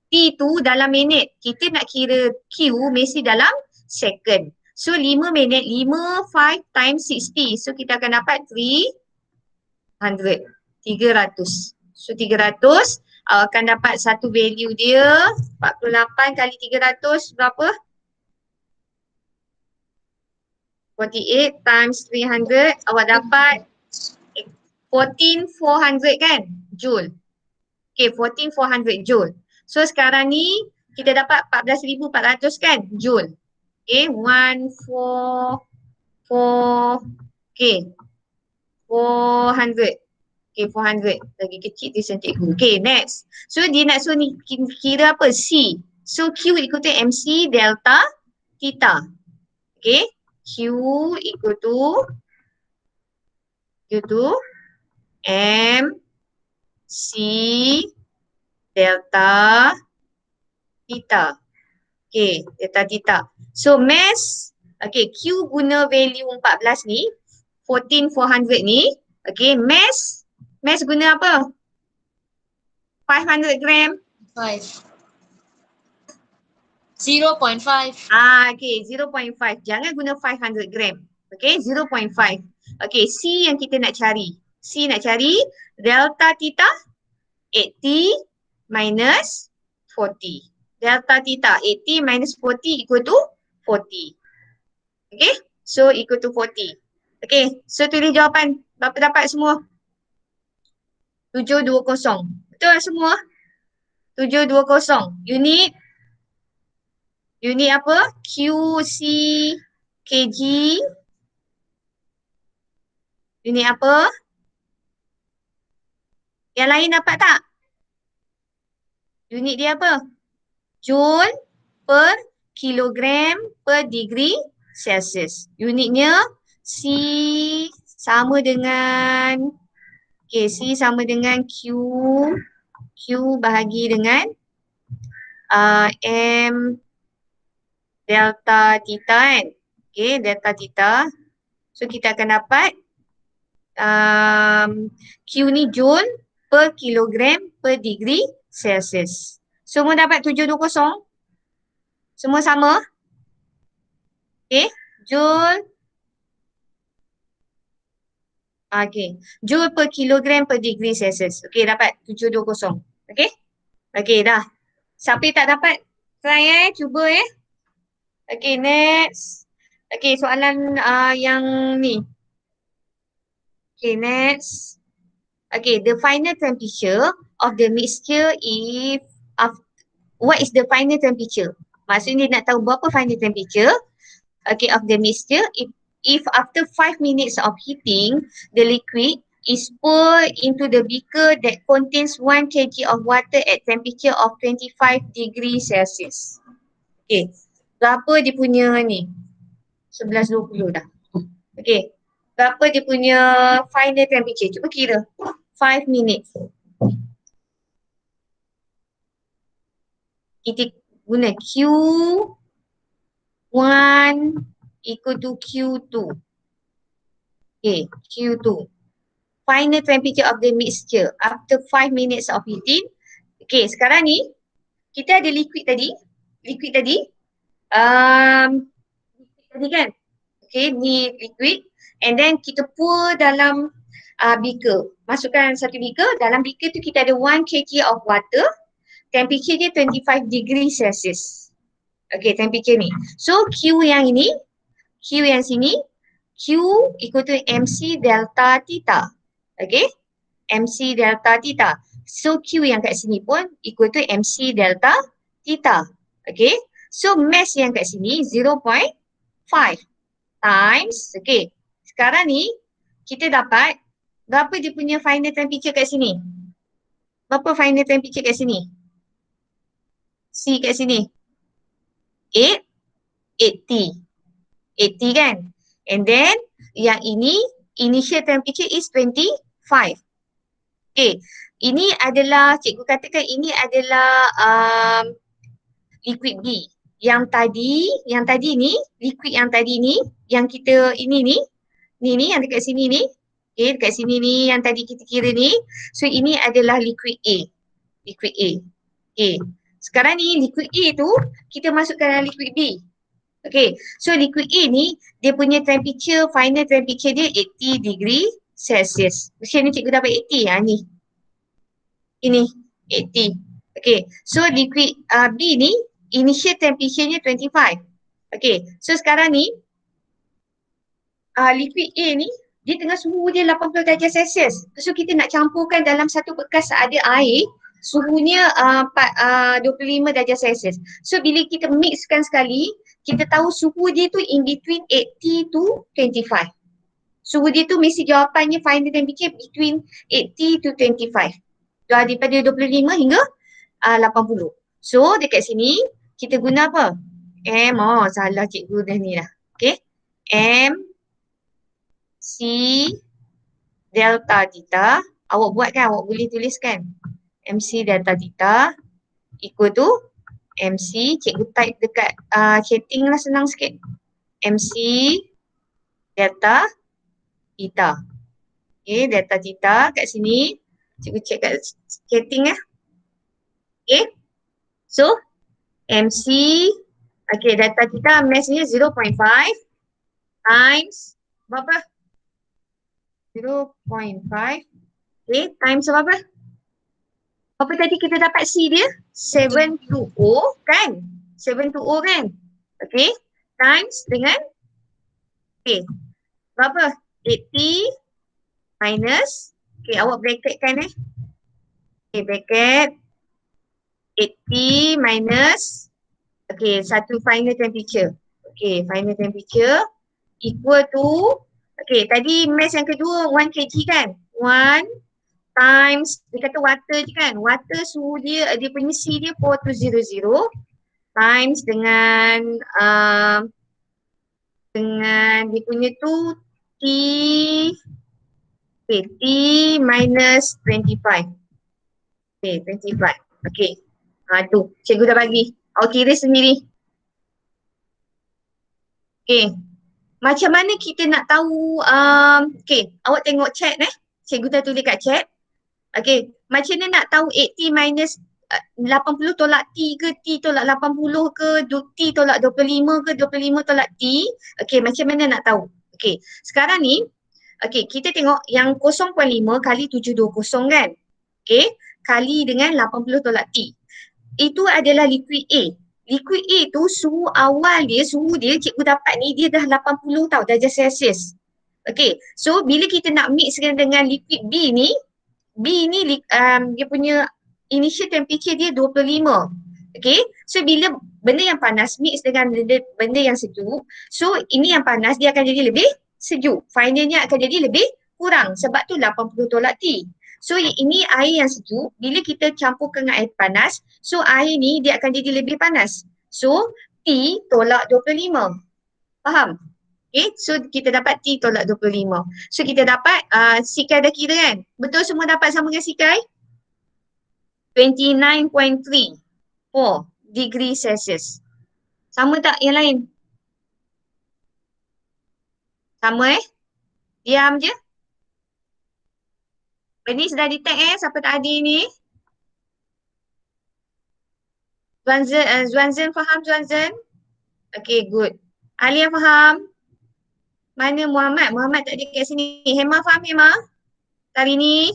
T tu dalam minit. Kita nak kira Q mesti dalam second. So 5 minit, 5 times 60. So kita akan dapat 300. So 300 akan dapat satu value dia. 48 kali 300 berapa? 48 times 300. Awak dapat 14,400 kan? Joule. Okay, 14,400 Joule. So sekarang ni kita dapat 14,400 kan? Joule. Okay, 400. Okay, 400. Lagi kecil tulisan cikgu. Okay, next. So dia nak suruh ni kira apa? C. So Q equal to MC delta theta. Okay, Q equal to MC delta theta. Okay, delta theta. So mass, okay, Q guna value 14 ni, 14,400 ni. Okay, mass guna apa? 500 gram.
5. 0.5.
Okay, 0.5. Jangan guna 500 gram. Okay, 0.5. Okay, C yang kita nak cari. C nak cari delta theta 80 minus 40. Delta theta 80 minus 40 equal to 40. Okay, so equal to 40. Okay, so tulis jawapan. Berapa dapat semua? 720. Betul semua? 720. Unit apa? QC kg. Unit apa? Yang lain dapat tak? Unit dia apa? Joule per kilogram per degree Celsius. Unitnya C sama dengan C sama dengan Q bahagi dengan M delta theta kan. Okay, delta theta. So kita akan dapat Q ni joule per kilogram per degree Celsius. Semua dapat 720? Semua sama? Okay, joule. Okay, joule per kilogram per degree Celsius. Okay, dapat 720. Okay? Okay, dah. Siapa yang tak dapat? Try cuba Okay, next. Okay, soalan yang ni. Okay, next. Okay, the final temperature of the mixture what is the final temperature? Maksudnya nak tahu berapa final temperature of the mixture if after 5 minutes of heating, the liquid is poured into the beaker that contains 1 kg of water at temperature of 25 degrees Celsius. Okay, berapa dia punya ni? 11.20 dah. Okay, berapa dia punya final temperature? Cuba kira. 5 minutes. Kita guna Q1 equal to Q2. Okay, Q2. Final temperature of the mixture after 5 minutes of heating. Okay, sekarang ni kita ada liquid tadi. Liquid tadi kan. Okay, ni liquid. And then kita pour dalam beaker. Masukkan satu beaker. Dalam beaker tu kita ada 1 kg of water. Temperature dia 25 degrees Celsius. Okay, temperature ni. So Q yang ini, Q yang sini, Q equal to MC delta theta. Okay, MC delta theta. So Q yang kat sini pun equal to MC delta theta. Okay, so mass yang kat sini 0.5 times, okay, sekarang ni kita dapat berapa dia punya final temperature kat sini? Berapa final temperature kat sini? C kat sini. 8, 80. 80 kan? And then yang ini initial temperature is 25. Okay. Ini adalah, cikgu katakan ini adalah liquid B. Yang tadi ni, liquid yang tadi ni, yang kita ini ni yang dekat sini ni. Okay, dekat sini ni yang tadi kita kira ni. So ini adalah liquid A. Liquid A. Okay. Sekarang ni liquid A tu kita masukkan dalam liquid B. Okay. So liquid A ni dia punya temperature, final temperature dia 80 degree Celsius. Mesti ni cikgu dapat 80 lah ni. Ini 80. Okay. So liquid B ni initial temperature-nya 25. Okay. So sekarang ni liquid A ni dia tengah suhu dia 80 darjah Celsius. So kita nak campurkan dalam satu bekas ada air, suhunya 25 darjah Celsius. So bila kita mixkan sekali, kita tahu suhu dia tu in between 80 to 25. Suhu dia tu mesti jawapannya final temperature between 80 to 25. Daripada 25 hingga 80. So dekat sini kita guna apa? M, salah cikgu dah ni lah. Okay. M C delta theta. Awak buat kan? Awak boleh tuliskan. MC delta theta equal to MC. Cikgu type dekat chatting lah, senang sikit. MC delta theta. Okay, delta theta kat sini. Cikgu check kat chatting lah. Okay. So, MC, okay, delta theta massnya 0.5 times berapa? 0.5. Okay, times berapa? Apa tadi kita dapat C dia? 720 kan? 720 kan? Okay, times dengan, okay, berapa? 80 minus, okay, awak bracketkan okay, bracket 80 minus, okay, satu final temperature. Okay, final temperature equal to, okay, tadi mass yang kedua 1 kg kan? 1 times, dia kata water je kan? Water suhu dia punya C dia 4200 times dengan dia punya tu T, okay, T minus 25. Okay, 25. Okay. Tu, cikgu dah bagi. Awak kira sendiri. Okay. Macam mana kita nak tahu, okay, awak tengok chat Cikgu dah tulis kat chat. Okay, macam mana nak tahu 80 minus 80 tolak T ke, T tolak 80 ke, T tolak 25 ke, 25 tolak T. Okay, macam mana nak tahu? Okay, sekarang ni, okay, kita tengok yang 0.5 kali 720 kan? Okay, kali dengan 80 tolak T. Itu adalah liquid A. Liquid A tu suhu awal dia, suhu dia cikgu dapat ni dia dah 80 tau darjah Celsius. Okay, so bila kita nak mix dengan liquid B ni dia punya initial temperature dia 25. Okay, so bila benda yang panas mix dengan benda yang sejuk, so ini yang panas dia akan jadi lebih sejuk. Finalnya akan jadi lebih kurang sebab tu 80 tolak T. So ini air yang sejuk, bila kita campurkan dengan air panas, so air ni dia akan jadi lebih panas. So T tolak 25. Faham? Okay, so kita dapat T tolak 25. So kita dapat Sikai dah kira kan? Betul semua dapat sama dengan Sikai? 29.34 degree Celsius. Sama tak yang lain? Sama Diam je. Ini sudah di tag siapa tak ada ni? Zuanzen faham Zuanzen? Okay, good. Alia faham? Mana Muhammad? Muhammad tak ada kat sini. Hema faham Hema? Tarini?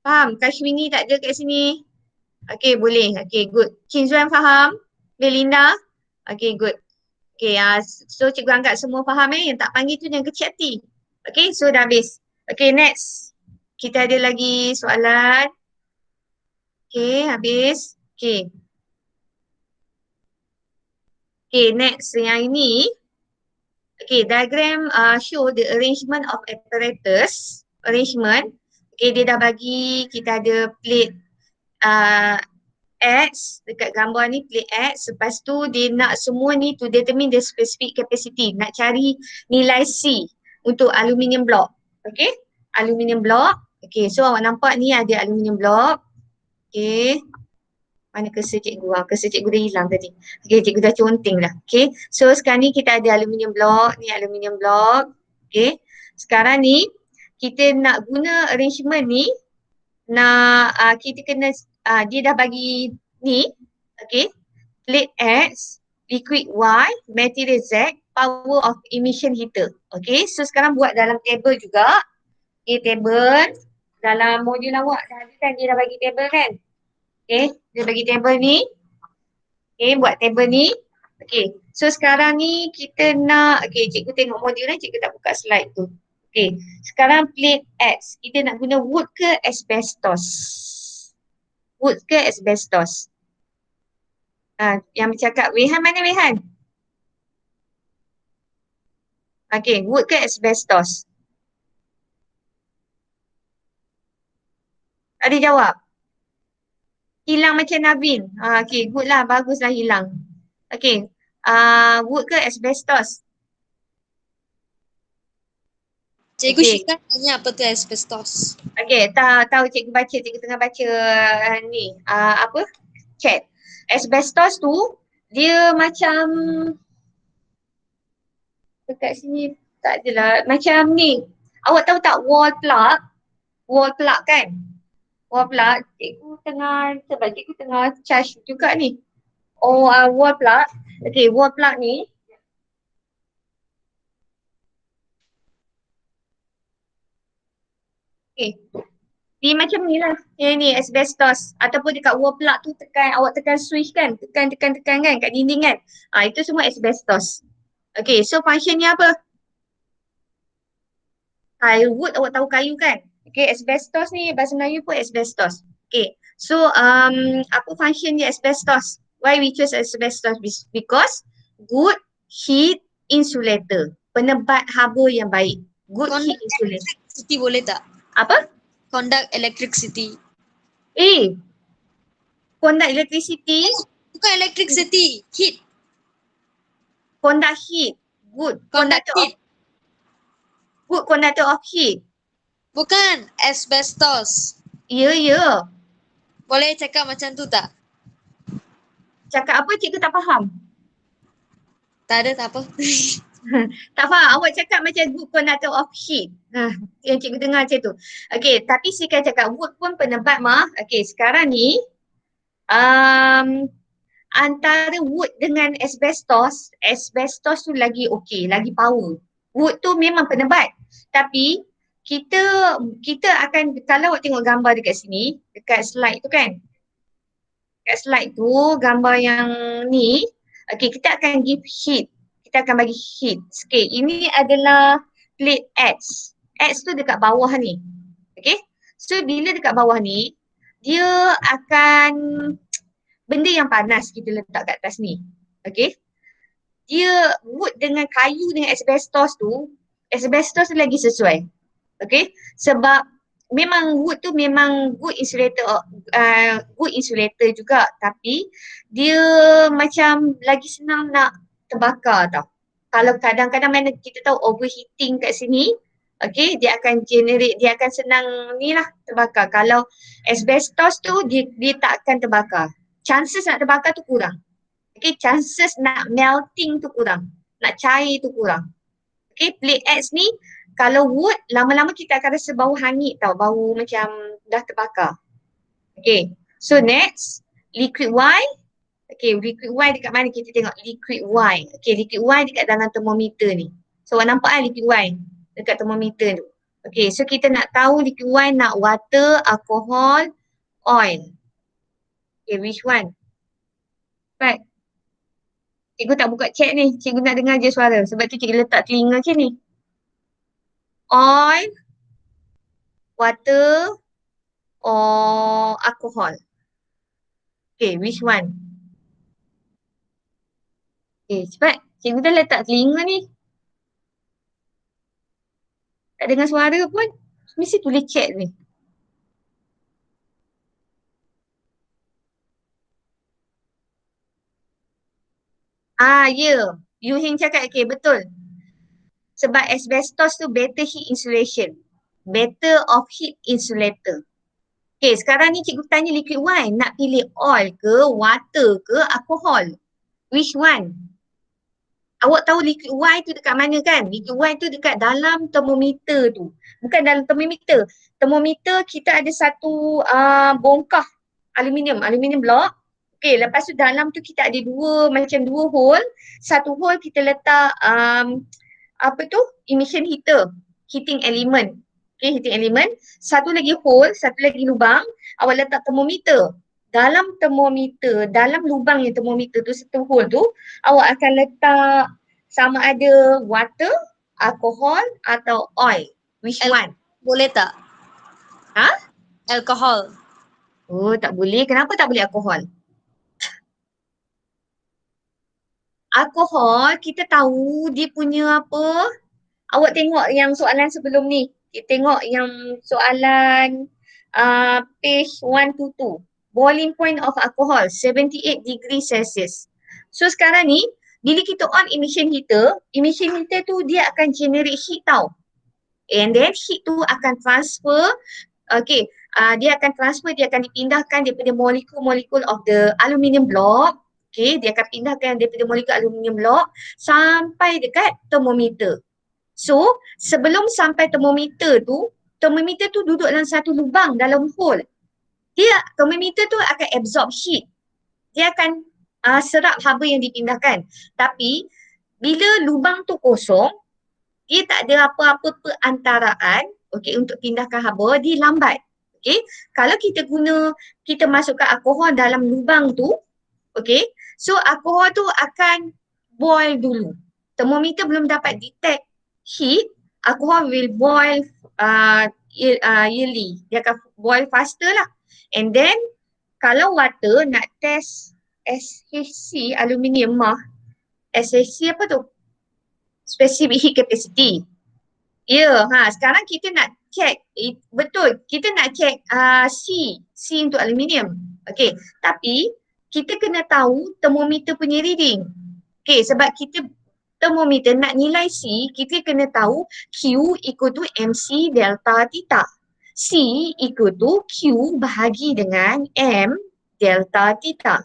Faham? Kashmini tak ada kat sini. Okay, boleh. Okay, good. Chin Zuan faham? Belinda? Okay, good. Okay, so cikgu anggap semua faham Yang tak panggil tu jangan kecil hati. Okay, so dah habis. Okay, next. Kita ada lagi soalan. Okay, habis. Okay. Okay, next. Yang ini. Okay, diagram show the arrangement of apparatus. Arrangement. Okay, dia dah bagi kita ada plate X dekat gambar ni, plate X. Lepas tu dia nak semua ni to determine the specific capacity. Nak cari nilai C untuk aluminium block. Okay, aluminium block. Okay, so awak nampak ni ada aluminium block. Okay, mana cursor cikgu? Cursor cikgu dah hilang tadi. Okay, cikgu dah conteng dah. Okay, so sekarang ni kita ada aluminium block. Ni aluminium block. Okay, sekarang ni kita nak guna arrangement ni. Nak kita kena dia dah bagi ni. Okay, plate X, liquid Y, material Z, power of emission heater. Okay, so sekarang buat dalam table juga. Okay, table. Dalam modul awak dah ada kan, dia dah bagi table kan. Okay, dia bagi table ni. Okay, buat table ni. Okay, so sekarang ni kita nak, okay, cikgu tengok modul ni, cikgu tak buka slide tu. Okay, sekarang plate X, kita nak guna wood ke asbestos? Wood ke asbestos? Yang bercakap, Wehan mana Wehan? Okay, wood ke asbestos? Ada jawab? Hilang macam Navin. Okay, good lah, baguslah hilang. Okay, wood ke asbestos?
Cikgu
Okay.
Syika tanya apa tu asbestos.
Okay, tahu cikgu baca, cikgu tengah baca ni, apa? Chat. Asbestos tu, dia macam, dekat sini tak adalah, macam ni. Awak tahu tak wall plug? Wall plug kan? Wall plug, cikgu tengah, sebab cikgu tengah charge juga ni. Wall plug. Okay, wall plug ni. Okay. Dia macam ni lah. Yang ni asbestos. Ataupun dekat wall plug tu awak tekan switch kan. Tekan kan kat dinding kan. Itu semua asbestos. Okay, so functionnya apa? Wood awak tahu kayu kan? Okay, asbestos ni bahasa Melayu pun asbestos. Okay, so apa function dia asbestos? Why we choose asbestos? Because good heat insulator. Penebat haba yang baik. Good heat insulator.
Electricity boleh tak?
Apa?
Conduct electricity.
Conduct electricity.
Bukan electricity, heat.
Conduct heat. Good.
Conduct heat.
Good conductor of heat.
Bukan asbestos.
Ya.
Boleh cakap macam tu tak?
Cakap apa cikgu tak faham?
Tak ada, tak apa.
Tak faham. Awak cakap macam good conductor of heat. Yang cikgu dengar macam tu. Okay, tapi Sika cakap wood pun penebat mah. Okay, sekarang ni antara wood dengan asbestos tu lagi okay, lagi power. Wood tu memang penebat. Tapi kita akan, kalau awak tengok gambar dekat sini, dekat slide tu kan. Dekat slide tu, gambar yang ni, okay, kita akan give heat. Kita akan bagi heat sikit. Ini adalah plate X. X tu dekat bawah ni. Okay. So bila dekat bawah ni, dia akan, benda yang panas kita letak kat atas ni. Okay. Dia wood dengan kayu dengan asbestos tu lagi sesuai. Okay. Sebab memang wood tu memang good insulator juga, tapi dia macam lagi senang nak terbakar tau. Kalau kadang-kadang mana kita tahu overheating kat sini, okay, dia akan senang ni lah terbakar. Kalau asbestos tu dia tak akan terbakar. Chances nak terbakar tu kurang. Okay, chances nak melting tu kurang. Nak cair tu kurang. Okay, plate X ni, kalau wood, lama-lama kita akan rasa bau hangit tau. Bau macam dah terbakar. Okay, so next, liquid Y. Okay, liquid Y dekat mana kita tengok? Liquid Y. Okay, liquid Y dekat dalam termometer ni. So, awak nampak kan liquid Y dekat termometer tu. Okay, so kita nak tahu liquid Y nak water, alcohol, oil. Okay, which one? Right. Cikgu tak buka chat ni. Cikgu nak dengar je suara. Sebab tu cikgu letak telinga macam ni. Oil, water, or alcohol. Okay, which one? Okay, cepat. Cikgu dah letak telinga ni. Tak dengar suara pun, mesti tulis chat ni. Ya. You Hing cakap, okay, betul. Sebab asbestos tu better heat insulation. Better of heat insulator. Okay, sekarang ni cikgu tanya liquid wine. Nak pilih oil ke, water ke, alcohol? Which one? Awak tahu liquid wine tu dekat mana kan? Liquid wine tu dekat dalam termometer tu. Bukan dalam termometer. Termometer kita ada satu bongkah aluminium block. Okay, lepas tu dalam tu kita ada dua hole. Satu hole kita letak emission heater, heating element. Okay, heating element. Satu lagi hole, satu lagi lubang, awak letak termometer. Dalam termometer, dalam lubang yang termometer tu, satu hole tu, awak akan letak sama ada water, alcohol atau oil. Which one?
Boleh tak?
Ha?
Alkohol.
Oh, tak boleh. Kenapa tak boleh alkohol? Alkohol, kita tahu dia punya apa? Awak tengok yang soalan sebelum ni. Kita tengok yang soalan page 122. Boiling point of alcohol, 78 degrees Celsius. So sekarang ni, bila kita on emission heater tu dia akan generate heat tau. And then heat tu akan transfer, dia akan dipindahkan daripada molekul-molekul of the aluminium block. Okay, dia akan pindahkan daripada molekul aluminium block sampai dekat termometer. So, sebelum sampai termometer tu duduk dalam satu lubang dalam hole. Termometer tu akan absorb heat. Dia akan serap haba yang dipindahkan. Tapi, bila lubang tu kosong, dia tak ada apa-apa perantaraan untuk pindahkan haba, dia lambat. Okay, kalau kita masukkan alkohol dalam lubang tu, so alkohol tu akan boil dulu. Termometer belum dapat detect heat, alcohol will boil yearly. Dia akan boil faster lah. And then, kalau water nak test SHC, aluminium SHC apa tu? Specific heat capacity. Sekarang kita nak check, betul, kita nak check C untuk aluminium. Okay, tapi kita kena tahu termometer punya reading. Okay, sebab termometer nak nilai C, kita kena tahu Q equal to MC delta theta. C equal to Q bahagi dengan M delta theta.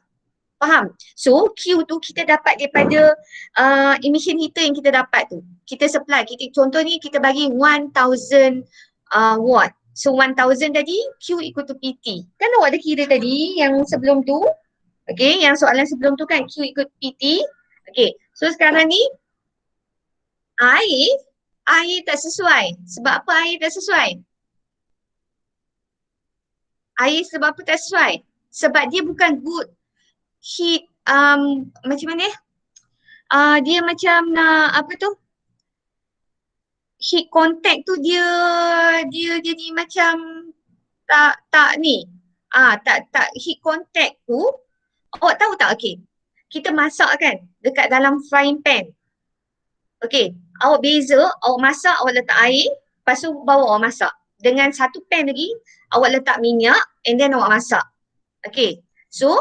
Faham? So Q tu kita dapat daripada emission heater yang kita dapat tu. Kita supply, contoh ni kita bagi 1000 watt. So 1000 tadi Q equal to PT. Kan awak ada kira tadi yang sebelum tu. Okay, yang soalan sebelum tu kan Q equal to PT. Okay, so sekarang ni air tak sesuai. Sebab apa air tak sesuai? Air sebab apa tak sesuai? Sebab dia bukan good heat, macam mana? Dia macam heat contact tu dia jadi macam tak ni. Tak heat contact tu, awak tahu tak? Okay, kita masak kan dekat dalam frying pan. Okay, awak masak, awak letak air, lepas tu bawa awak masak. Dengan satu pan lagi, awak letak minyak and then awak masak. Okay, so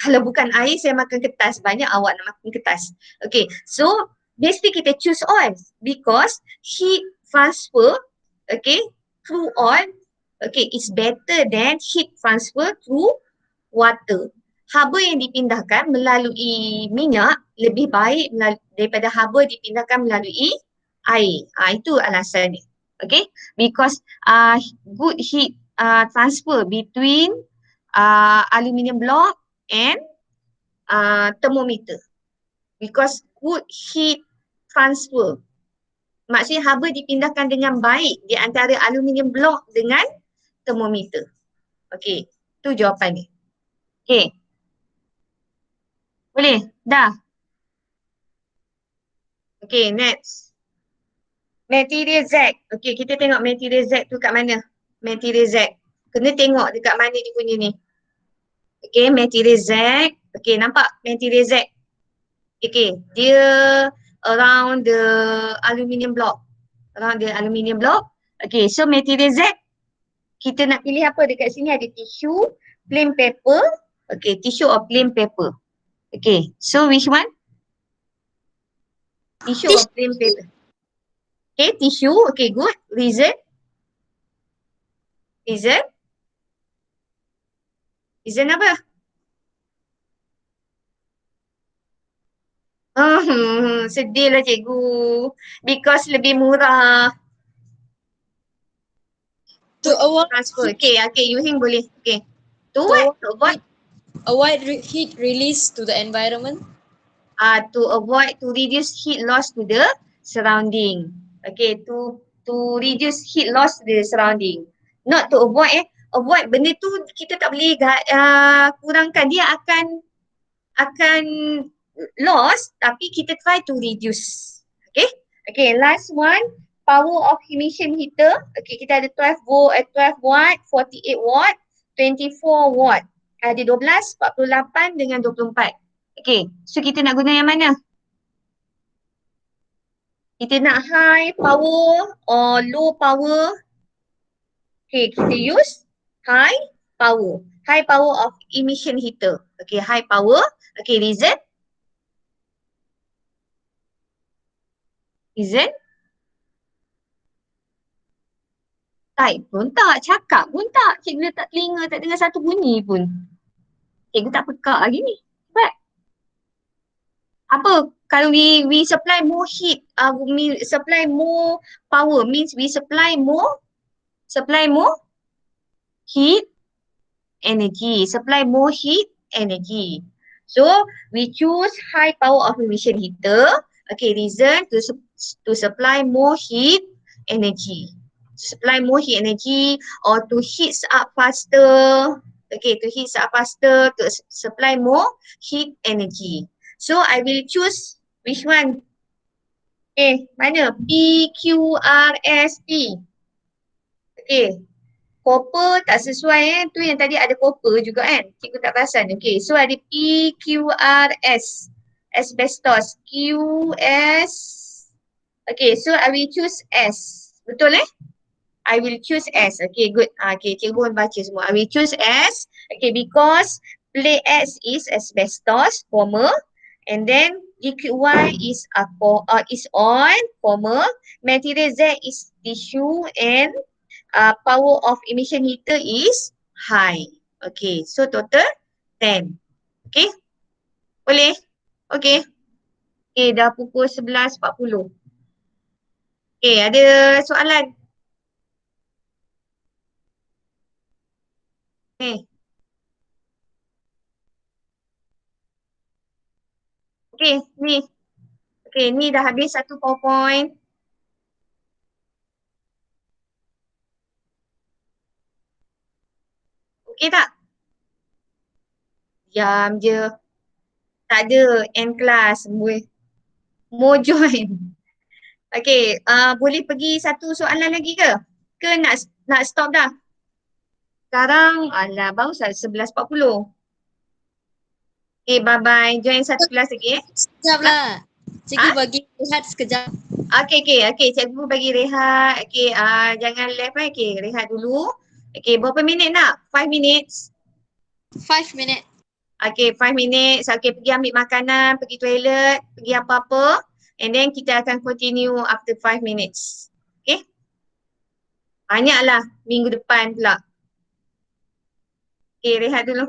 kalau bukan air, saya makan kertas. Banyak awak nak makan kertas. Okay, so basically kita choose oil because heat transfer, through oil, is better than heat transfer through water. Haba yang dipindahkan melalui minyak lebih baik daripada haba dipindahkan melalui air. Itu alasannya. Okay, because good heat transfer between aluminium block and thermometer. Because good heat transfer, maksudnya haba dipindahkan dengan baik di antara aluminium block dengan thermometer. Okay, tu jawapannya. Okay. Boleh? Dah? Okay, next. Material Z. Okay, kita tengok material Z tu kat mana. Material Z. Kena tengok dekat mana dia punya ni. Okay, material Z. Okay, nampak material Z? Okay, dia around the aluminium block. around the aluminium block. Okay, so material Z, kita nak pilih apa? Dekat sini ada tissue, plain paper. Okay, tissue or plain paper. Okay, so which one? Tissue or plain paper? Okay, tissue. Okay, good. Reason? Reason? Reason apa? Sedih lah cikgu. Because lebih murah.
To avoid
Transfer. Okay, Yuhing boleh. Okay. To
To
what? To avoid?
heat release to the environment.
To avoid, to reduce heat loss to the surrounding. Okay, to reduce heat loss to the surrounding. Not to avoid avoid benda tu kita tak boleh kurangkan, dia akan loss tapi kita try to reduce. Okay, okay, last one, power of emission heater. Okay, kita ada 12 watt, 48 watt, 24 watt. Ada 12, 48 dengan 24. Okay, so kita nak guna yang mana? Kita nak high power or low power? Okay, kita use high power. High power of emission heater. Okay, high power. Okay, reason? Reason? Type pun tak, cakap pun tak. Cikgu tak telinga, tak dengar satu bunyi pun. Cikgu tak pekak lagi ni. Cepat. Apa? Kalau we supply more heat, we supply more power means we supply more heat energy. Supply more heat energy. So we choose high power of emission heater. Okay, reason to supply more heat energy. Supply more heat energy or to heat up faster. Okay, to heat up faster, to supply more heat energy. So I will choose which one? Okay, mana? PQRST. Okay, copper tak sesuai tu yang tadi ada copper juga kan. Cikgu tak perasan. Okay, so ada PQRS. Asbestos. QS. Okay, so I will choose S. Betul I will choose S. Okay, good. Okay, cikgu pun baca semua. I will choose S. Okay, because plate X is asbestos, former. And then liquid Y is on, former. Material Z is tissue and power of emission heater is high. Okay, so total 10. Okay, boleh? Okay. Okay, dah pukul 11.40. Okay, ada soalan? Okay, ni. Okay, ni dah habis satu PowerPoint. Okay tak? Diam je. Tak ada end class. Mau join. Okay, boleh pergi satu soalan lagi ke? Ke nak stop dah? Sekarang, baru 11.40. Okay, bye-bye. Join satu kelas lagi
Sekejap lah. Cikgu bagi rehat sekejap.
Okay, cikgu bagi rehat. Okay, jangan left Okay, rehat dulu. Okay, berapa minit nak? 5 minutes?
5 minutes.
Okay, 5 minutes. Okay, pergi ambil makanan, pergi toilet, pergi apa-apa. And then kita akan continue after 5 minutes. Okay? Banyaklah minggu depan pula. Okay, rehat dulu.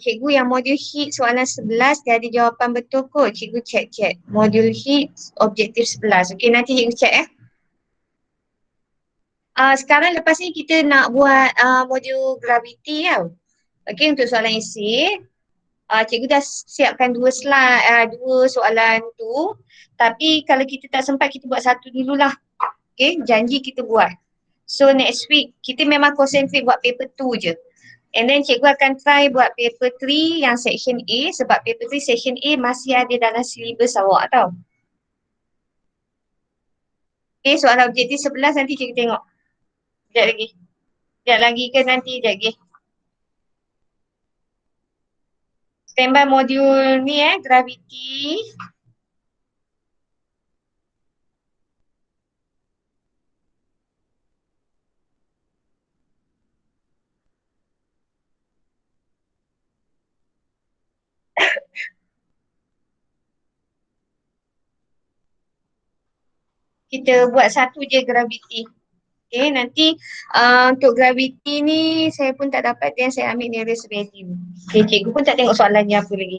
Cikgu yang modul hit soalan 11 dia ada jawapan betul kot. Cikgu check. Modul hit objektif 11. Okey, nanti cikgu check sekarang lepas ni kita nak buat modul gravity tau. Okey, untuk soalan esei. Cikgu dah siapkan dua slide, dua soalan tu. Tapi kalau kita tak sempat, kita buat satu dululah. Okay, janji kita buat. So next week, kita memang concentrate buat paper 2 je. And then cikgu akan try buat paper 3 yang section A sebab paper 3 section A masih ada dalam syllabus awak tau. Okay, soalan objektif 11 nanti cikgu tengok. Sekejap lagi. Sekejap lagi ke nanti, sekejap lagi. Standby modul ni gravity. Kita buat satu je gravity. Okay, nanti untuk gravity ni saya pun tak dapat dan saya ambil nearest value. Okay, cikgu pun tak tengok soalannya apa lagi.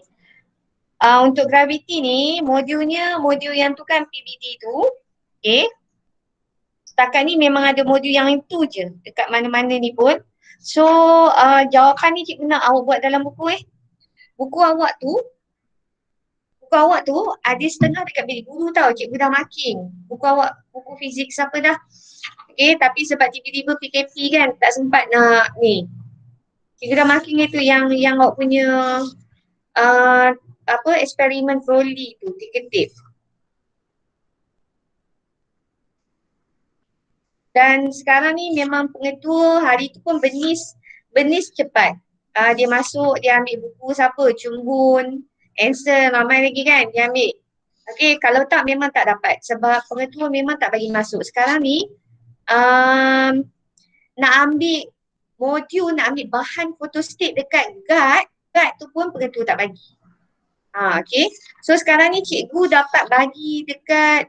Untuk gravity ni modulnya, modul yang tu kan PBD tu. Okay. Setakat ni memang ada modul yang itu je dekat mana-mana ni pun. So jawapan ni cikgu nak awak buat dalam buku Buku awak tu ada setengah dekat bilik guru tau. Cikgu dah marking. Buku awak, buku fizik siapa dah. Okay, tapi sebab tiba-tiba PKP kan tak sempat nak ni. Cikgu dah marking itu yang awak punya eksperimen Crowley tu, diketip. Dan sekarang ni memang pengetua hari tu pun benis cepat. Dia masuk, dia ambil buku siapa? Chungbun, Anson, ramai lagi kan dia ambil. Okay, kalau tak memang tak dapat sebab pengetua memang tak bagi masuk. Sekarang ni nak ambil modul, nak ambil bahan photostat dekat guide tu pun pengetua tak bagi. Okay, so sekarang ni cikgu dapat bagi dekat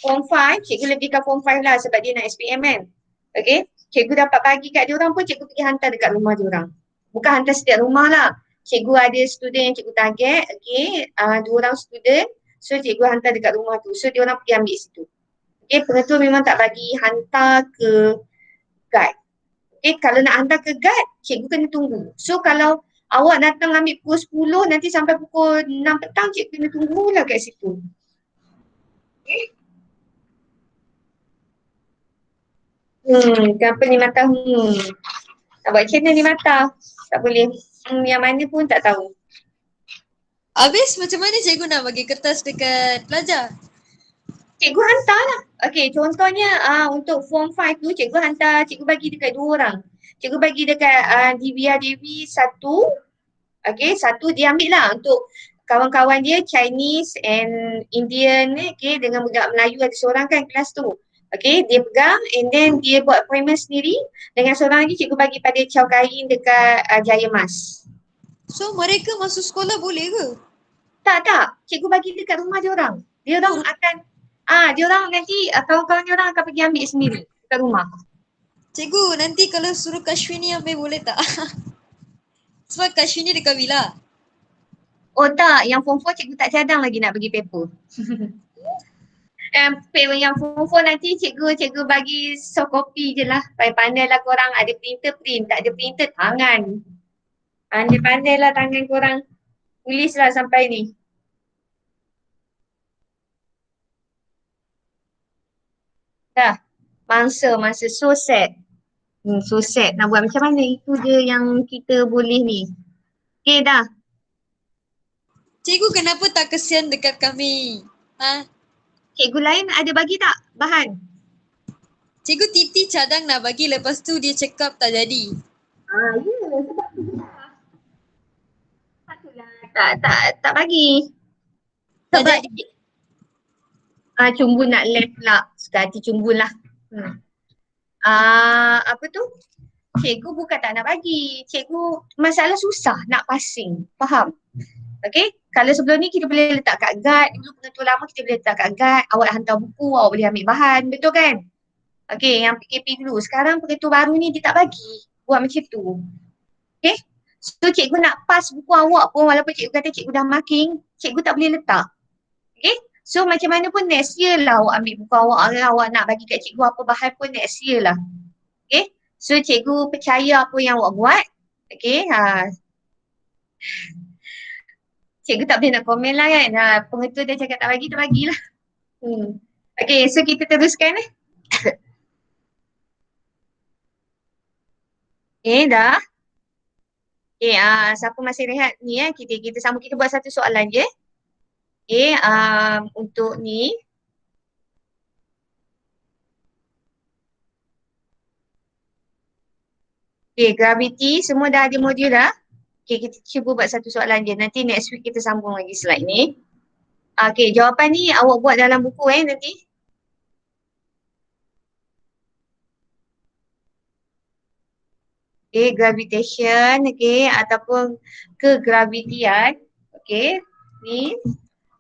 Form 5, cikgu lebihkan Form 5 lah sebab dia nak SPM kan. Okay, cikgu dapat bagi kat diorang pun cikgu pergi hantar dekat rumah diorang. Bukan hantar setiap rumah lah. Cikgu ada student yang cikgu target, okay, 2 orang student. So cikgu hantar dekat rumah tu. So diorang pergi ambil situ. Okay, pengetua memang tak bagi hantar ke guide. Okay, kalau nak hantar ke guide, cikgu kena tunggu. So kalau awak datang ambil pukul 10, nanti sampai pukul 6 petang, cikgu kena tunggulah kat situ. Okay. Kenapa ni mata? Nak buat macam mana ni mata? Tak boleh. Yang mana pun tak tahu.
Habis macam mana cikgu nak bagi kertas dekat pelajar?
Cikgu hantar lah. Okay, contohnya untuk Form 5 tu cikgu hantar, cikgu bagi dekat 2 orang. Cikgu bagi dekat Divya Devi 1. Okay, 1 dia ambil lah untuk kawan-kawan dia Chinese and Indian okay, dengan budak Melayu ada seorang kan kelas tu. Okay, dia pegang and then dia buat appointment sendiri. Dengan seorang lagi cikgu bagi pada Chow Kain dekat Jaya Mas.
So mereka masuk sekolah boleh ke?
Tak. Cikgu bagi dekat rumah dia orang. Dia orang akan, dia orang nanti kawan-kawan dia orang akan pergi ambil sendiri dekat rumah.
Cikgu, nanti kalau suruh Kashwini ambil boleh tak? Sebab Kashwini dekat Villa.
Oh tak, yang Form 4 cikgu tak cadang lagi nak bagi paper. Yang Form 4 nanti cikgu bagi soft copy je lah. Pandai lah korang, ada printer print, tak ada printer tangan. Pandai lah tangan korang. Tulis lah sampai ni. Dah, mangsa so sad. So sad, nak buat macam mana? Itu je yang kita boleh ni. Okay dah.
Cikgu kenapa tak kesian dekat kami?
Cikgu lain ada bagi tak bahan?
Cikgu Titi cadang nak bagi, lepas tu dia cakap tak jadi.
Ya, sebab tu lah. Tak bagi.
Tak
Sebab
jadi.
Cumbun nak left pula. Suka hati Cumbun lah. Apa tu? Cikgu bukan tak nak bagi. Cikgu masalah susah nak passing. Faham? Okay? Kalau sebelum ni kita boleh letak kat guide. Dulu pengetua lama kita boleh letak kat guide. Awak hantar buku, awak boleh ambil bahan. Betul kan? Okay, yang PKP dulu. Sekarang pengetua baru ni dia tak bagi. Buat macam tu. Okay. So cikgu nak pass buku awak pun walaupun cikgu kata cikgu dah marking, cikgu tak boleh letak. Okay. So macam mana pun next year lah awak ambil buku awak nak bagi kat cikgu apa bahan pun next year lah. Okay. So cikgu percaya apa yang awak buat. Okay. Cikgu tak boleh nak komen lah kan. Pengetua dah cakap tak bagi lah. Okay, so kita teruskan Okay, dah. Okay, siapa masih rehat ni kita sambung, kita buat satu soalan je. Okay, untuk ni. Okay, gravity semua dah ada modul dah. Okay, kita cuba buat satu soalan je. Nanti next week kita sambung lagi slide ni. Okay, jawapan ni awak buat dalam buku nanti. Okay, gravitation, okay, ataupun kegravitian. Okay, ni.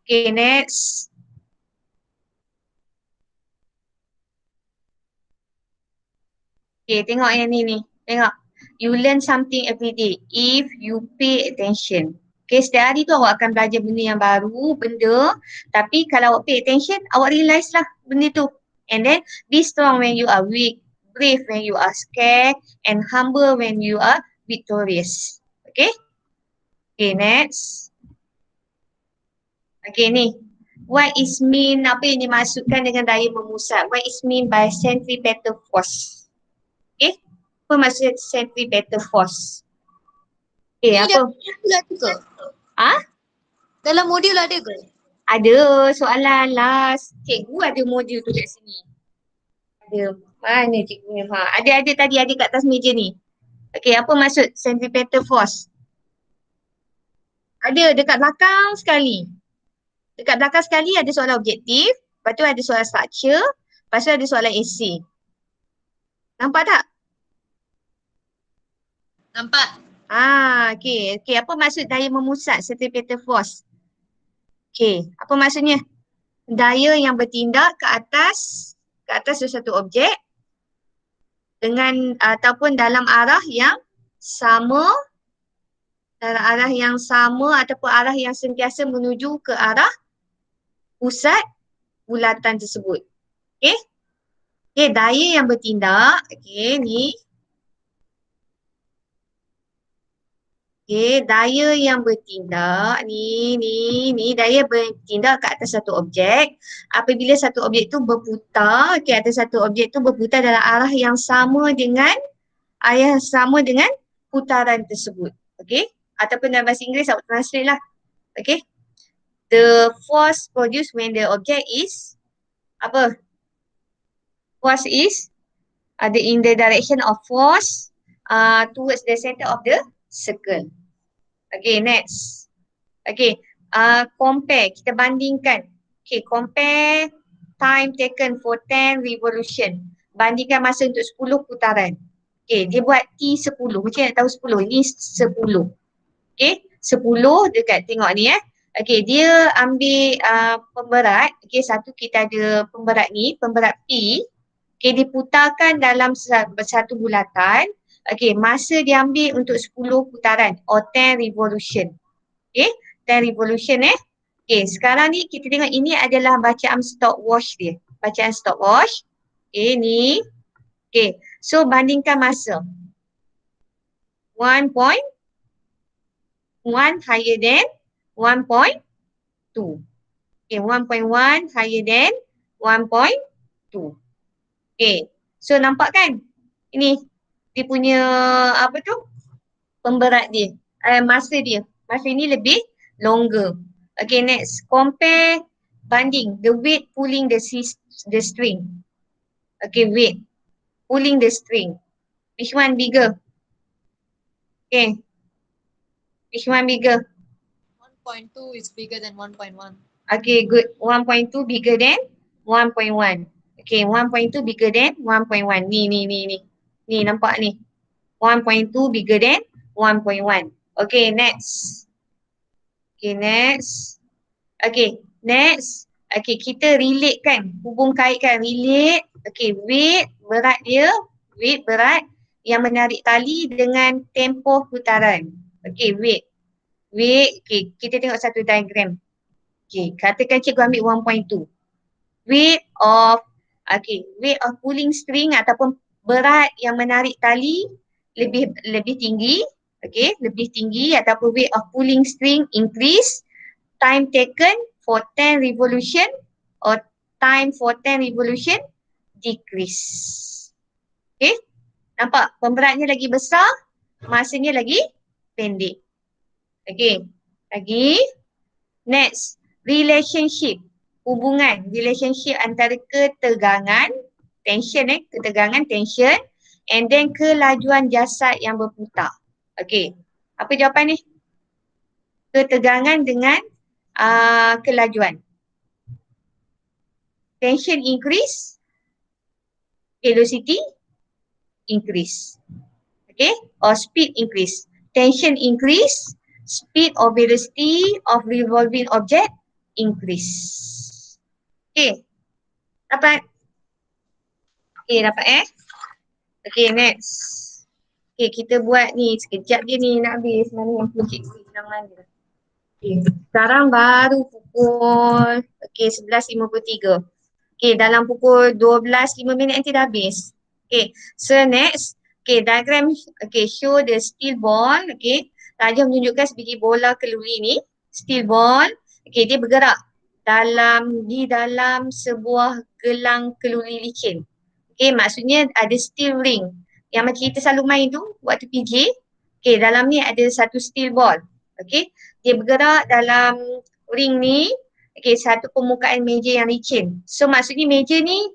Okay, next. Okay, tengok yang ni. Tengok. You learn something every day if you pay attention. Okay, setiap hari tu awak akan belajar benda yang baru, tapi kalau awak pay attention, awak realise lah benda tu. And then, be strong when you are weak, brave when you are scared, and humble when you are victorious. Okay? Okay, next. Okay, ni. What is mean, apa yang dimaksudkan dengan daya memusat? What is mean by centripetal force? Okay? Apa maksud centripetal force? Okay,
Ni
apa?
ada ke? Dalam modul ada ke?
Ada soalan last. Cikgu ada modul tu kat sini. Ada. Mana cikgu? Ada tadi, ada kat atas meja ni. Okay, apa maksud centripetal force? Ada dekat belakang sekali. Dekat belakang sekali ada soalan objektif. Lepas tu ada soalan structure. Lepas tu ada soalan essay. Nampak tak?
Nampak.
Okay. Okay, apa maksud daya memusat centripetal force? Okay, apa maksudnya? Daya yang bertindak ke atas sesuatu objek dengan ataupun dalam arah yang sama, ataupun arah yang sentiasa menuju ke arah pusat bulatan tersebut. Okay? Okay, daya yang bertindak. Okay, ni. Okay, daya yang bertindak ni daya bertindak ke atas satu objek apabila satu objek tu berputar, atas satu objek tu berputar dalam arah yang sama dengan putaran tersebut. Okay, ataupun dalam bahasa Inggeris awak translate lah. Okay, the force produced when the object is force is in the direction of force towards the center of the circle. Okay, next. Okay, compare, kita bandingkan. Okay, compare time taken for 10 revolution. Bandingkan masa untuk 10 putaran. Okay, dia buat T10. Macam nak tahu 10? Ini 10. Okay, 10 dekat tengok ni Okay, dia ambil pemberat. Okay, satu kita ada pemberat ni, pemberat P. Okay, diputarkan dalam satu bulatan. Okay, masa dia ambil untuk 10 putaran or 10 revolution. Okay, 10 revolution Okay, sekarang ni kita tengok ini adalah bacaan stopwatch dia. Bacaan stopwatch. Okay, ni. Okay, so bandingkan masa. 1.1 higher than 1.2. Okay, 1.1 higher than 1.2. Okay, so nampak kan? Ini dia punya pemberat dia, masa dia. Masa ni lebih longer. Okay, next. Compare, banding the weight pulling the string. Okay, weight pulling the string. Which one bigger? Okay. Which one bigger?
1.2 is bigger than 1.1.
Okay, good. 1.2 bigger than 1.1. Okay, 1.2 bigger than 1.1. Ni. Ni nampak ni. 1.2 bigger than 1.1. Okay, next. Okay, next. Okay, next. Okay, kita relate kan. Hubung kaitkan, relate. Okay, weight, berat dia. Weight, berat. yang menarik tali dengan tempoh putaran. Okey, weight. Okey, kita tengok satu diagram. Okey, katakan cikgu ambil 1.2. Weight of pulling string ataupun berat yang menarik tali lebih tinggi. Okey, lebih tinggi ataupun weight of pulling string increase, time taken for 10 revolution or time for 10 revolution decrease. Okay, nampak pemberatnya lagi besar, masanya lagi pendek. Okay, lagi. Next, relationship antara ketegangan, tension and then kelajuan jasad yang berputar. Okay, apa jawapan ni? Ketegangan dengan kelajuan. Tension increase, velocity increase. Okay, or speed increase. Tension increase, speed or velocity of revolving object increase. Okay, dapat? Okay, dapat Okay, next. Okay, kita buat ni sekejap je ni nak habis. Mana yang pun cikgu hilang mana. Okay, sekarang baru pukul 11.53. Okay, dalam pukul 12.05 nanti dah habis. Okay, so next. Okay, diagram show the steel ball. Okay, Raja menunjukkan sebiji bola keluri ni. Steel ball. Okay, dia bergerak di dalam sebuah gelang keluri licin. Okay, maksudnya ada steel ring. Yang macam kita selalu main tu waktu PJ. Okay, dalam ni ada satu steel ball. Okay, dia bergerak dalam ring ni. Okay, satu permukaan meja yang licin. So maksudnya meja ni,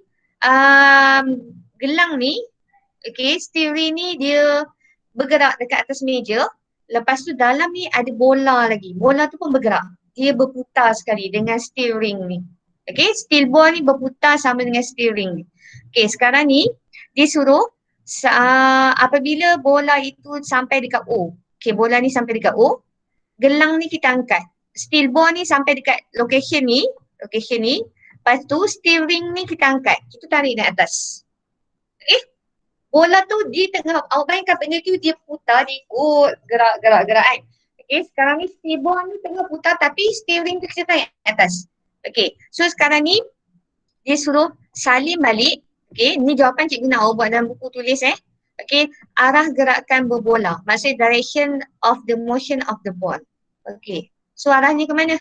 gelang ni, okay, steel ring ni dia bergerak dekat atas meja. Lepas tu dalam ni ada bola lagi. Bola tu pun bergerak. Dia berputar sekali dengan steel ring ni. Okay, steel ball ni berputar sama dengan steel ring ni. Okay, sekarang ni dia suruh apabila bola itu sampai dekat O. Okay, bola ni sampai dekat O. Gelang ni kita angkat. Steel ball ni sampai dekat location ni. Lepas tu steel ring ni kita angkat. Kita tarik naik atas. Okay. Bola tu di tengah, awak bayangkan benda tu dia putar, dia ikut gerak kan. Okay, sekarang ni steel ball ni tengah putar tapi steel ring tu kita tarik atas. Okay, so sekarang ni dia suruh salin balik. Okay, ni jawapan cikgu nak awak buat dalam buku tulis Okay, arah gerakan berbola. Maksudnya direction of the motion of the ball. Okay, so arahnya ke mana?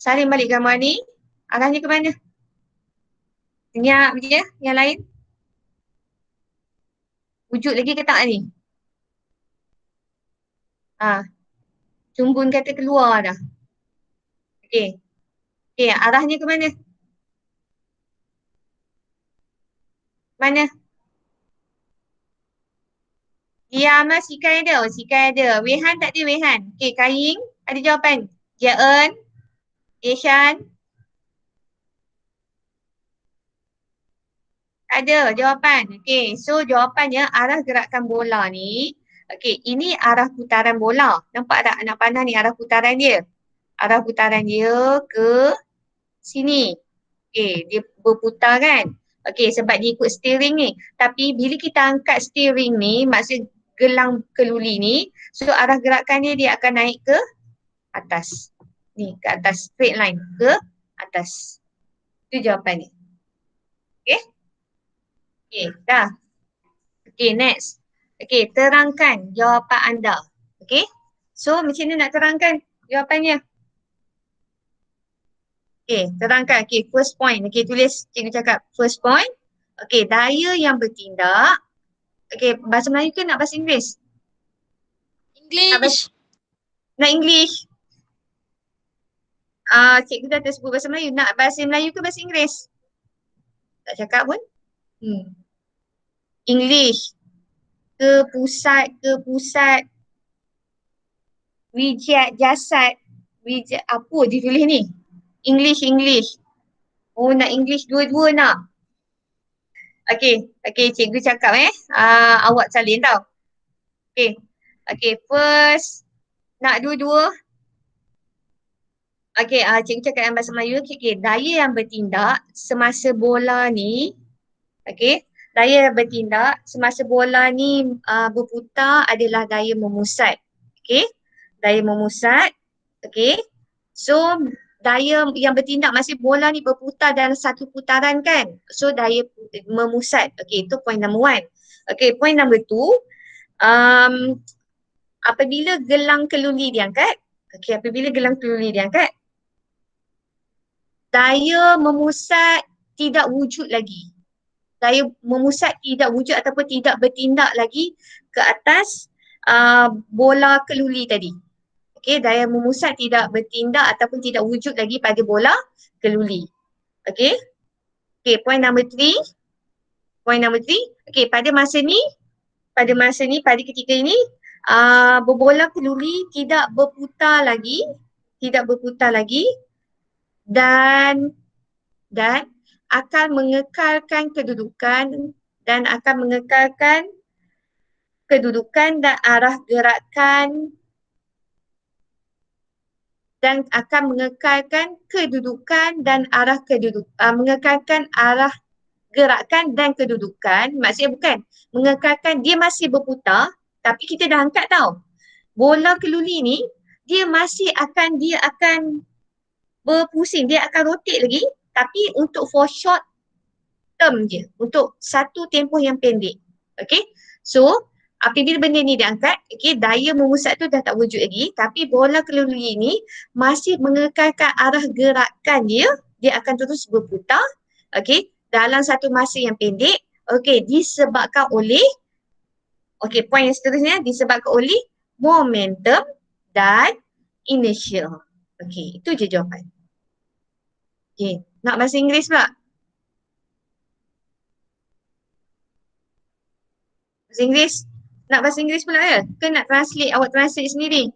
Salin balik gambar ni, arahnya ke mana? Senyap je, yang lain? Wujud lagi ke tak ni? Cumbun kata keluar dah. Okay. Okay, arahnya ke mana? Mana? Ya, Amal Sikai ada. Sikai ada. Wehan tak ada, Wehan. Okay, Kaing ada jawapan. Jaen, Ishan. Ada jawapan. Okay, so jawapannya arah gerakan bola ni. Okay, ini arah putaran bola. Nampak tak anak panah ni arah putaran dia? Arah putaran dia ke sini. Okay, dia berputar kan? Okay, sebab dia ikut steering ni. Tapi bila kita angkat steering ni, maksud gelang keluli ni, so arah gerakan dia akan naik ke atas. Ni, ke atas, straight line, ke atas. Itu jawapan ni. Okay? Okay, dah. Okay, next. Okay, terangkan jawapan anda. Okay? So, macam mana nak terangkan jawapannya? Okay, terangkan. Okay, first point. Okay, tulis cikgu cakap first point. Okay, daya yang bertindak. Okay, bahasa Melayu ke nak bahasa Inggeris?
English.
Nak English? Cikgu dah tersebut bahasa Melayu. Nak bahasa Melayu ke bahasa Inggeris? Tak cakap pun. English. Ke pusat. Wijat jasad. Wijat apa dia tulis ni? English. Oh, nak English dua-dua nak. Okay, cikgu cakap awak salin tau. Okay, first nak dua-dua. Okay, cikgu cakap dalam bahasa Melayu. Okay, daya yang bertindak semasa bola ni. Okay, Daya bertindak semasa bola ni berputar adalah daya memusat. Okey. Daya memusat. Okey. So daya yang bertindak masa bola ni berputar dalam satu putaran kan. So daya memusat. Okey, itu point number 1. Okey, point number 2. Apabila gelang keluli diangkat. Okey, apabila gelang keluli diangkat, daya memusat tidak wujud lagi. Daya memusat tidak wujud ataupun tidak bertindak lagi ke atas bola keluli tadi. Okey, daya memusat tidak bertindak ataupun tidak wujud lagi pada bola keluli. Okey. Okey, point number 3. Point number 3. Okey, pada ketika ini bola keluli tidak berputar lagi dan akan mengekalkan kedudukan dan arah gerakan mengekalkan arah gerakan dan kedudukan. Maksudnya bukan mengekalkan, dia masih berputar tapi kita dah angkat tau. Bola keluli ni dia akan berpusing, dia akan rotate lagi tapi untuk for short term je, untuk satu tempoh yang pendek. Okay, so apabila benda ni diangkat, okay, daya memusat tu dah tak wujud lagi tapi bola keluli ni masih mengekalkan arah gerakan dia akan terus berputar, okay, dalam satu masa yang pendek. Okay, disebabkan oleh, okay, point yang seterusnya disebabkan oleh momentum dan inertia. Okay, itu je jawapan. Okay, nak bahasa Inggeris pula? Bahasa Inggeris? Nak bahasa Inggeris pula ke? Ke nak translate, awak translate sendiri?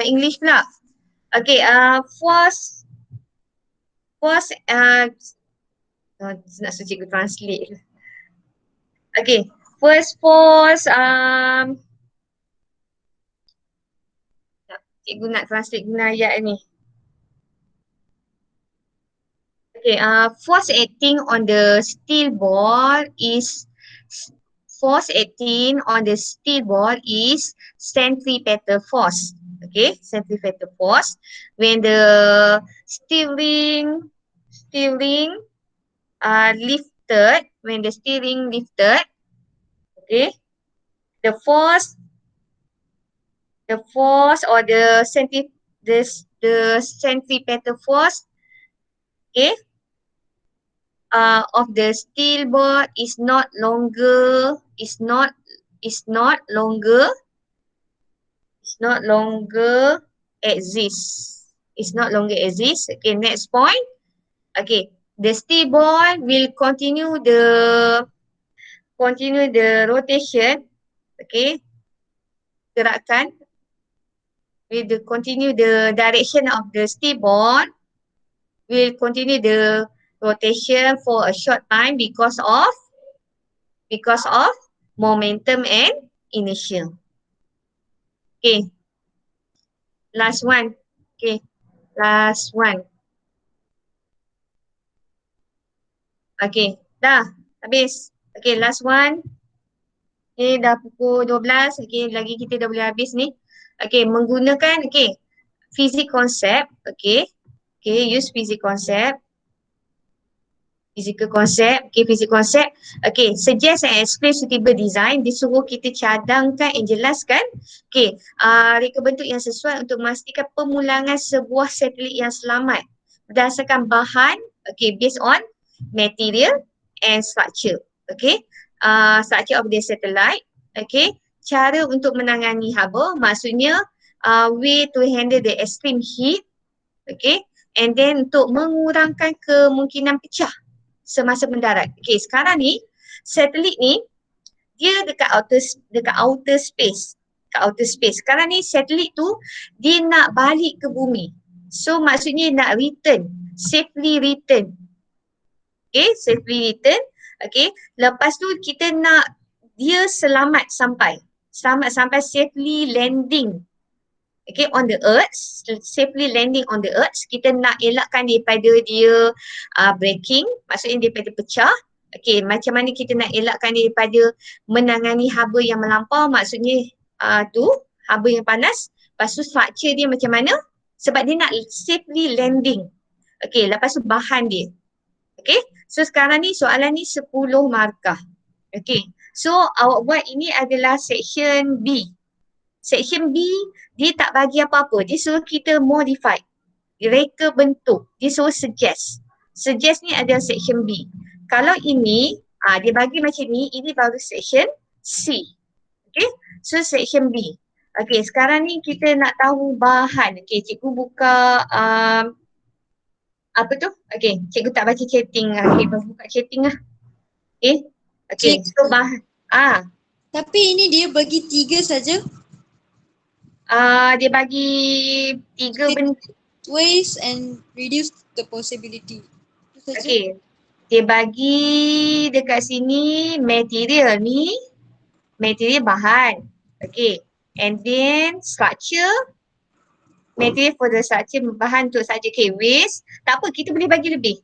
Nak English pula? Okay, force, nak suruh cikgu translate. Okay, first force, cikgu nak translate guna ayat ni. Okay, force acting on the steel ball is centripetal force. Okay, centripetal force. When the steel ring lifted, okay, the force or the centripetal force, okay, of the steel ball is not longer exists. Okay, next point. Okay, the steel ball will continue the rotation. Okay, gerakan will continue the direction of the steel ball, will continue the rotation for a short time because of momentum and inertia. Okay, last one. Okay, last one. Okay, dah habis. Okay, last one. Okay, dah pukul 12. Okay, lagi kita dah boleh habis ni. Okay, menggunakan, okay, physics concept. Okay, use physics concept. Physical concept. Okay, physics concept. Okay, suggest and explain suitable design. Disuruh kita cadangkan and jelaskan. Okay, reka bentuk yang sesuai untuk memastikan pemulangan sebuah satelit yang selamat berdasarkan bahan, okay, based on material and structure. Okay, structure of the satellite. Okay, cara untuk menangani haba, maksudnya way to handle the extreme heat. Okay, and then untuk mengurangkan kemungkinan pecah semasa mendarat. Okay, sekarang ni satelit ni dia dekat outer space. Sekarang ni satelit tu dia nak balik ke bumi. So maksudnya nak safely return. Okay, safely return. Okay, lepas tu kita nak dia selamat sampai safely landing Okay, on the earth, safely landing on the earth. Kita nak elakkan daripada dia breaking, maksudnya daripada pecah. Okay, macam mana kita nak elakkan daripada menangani haba yang melampau, maksudnya tu haba yang panas. Lepas tu structure dia macam mana? Sebab dia nak safely landing. Okay, lepas tu bahan dia. Okay, so sekarang ni soalan ni 10 markah. Okay, so awak buat ini adalah section B. Section B, dia tak bagi apa-apa. Dia suruh kita modify. Reka bentuk. Dia suruh suggest. Suggest ni adalah section B. Kalau ini, dia bagi macam ni, ini baru section C. Okay, so section B. Okay, sekarang ni kita nak tahu bahan. Okay, cikgu buka apa tu? Okay, cikgu tak baca chatting. Okay, buka chatting lah. Okay, okay, so bahan.
Tapi ini dia bagi 3 saja.
Dia bagi 3 benda.
Waste and reduce the possibility. Itu saja.
Okay. Dia bagi dekat sini material ni. Material bahan. Okay. And then structure. Material for the structure bahan untuk saja. Okay. Waste. Tak apa, kita boleh bagi lebih.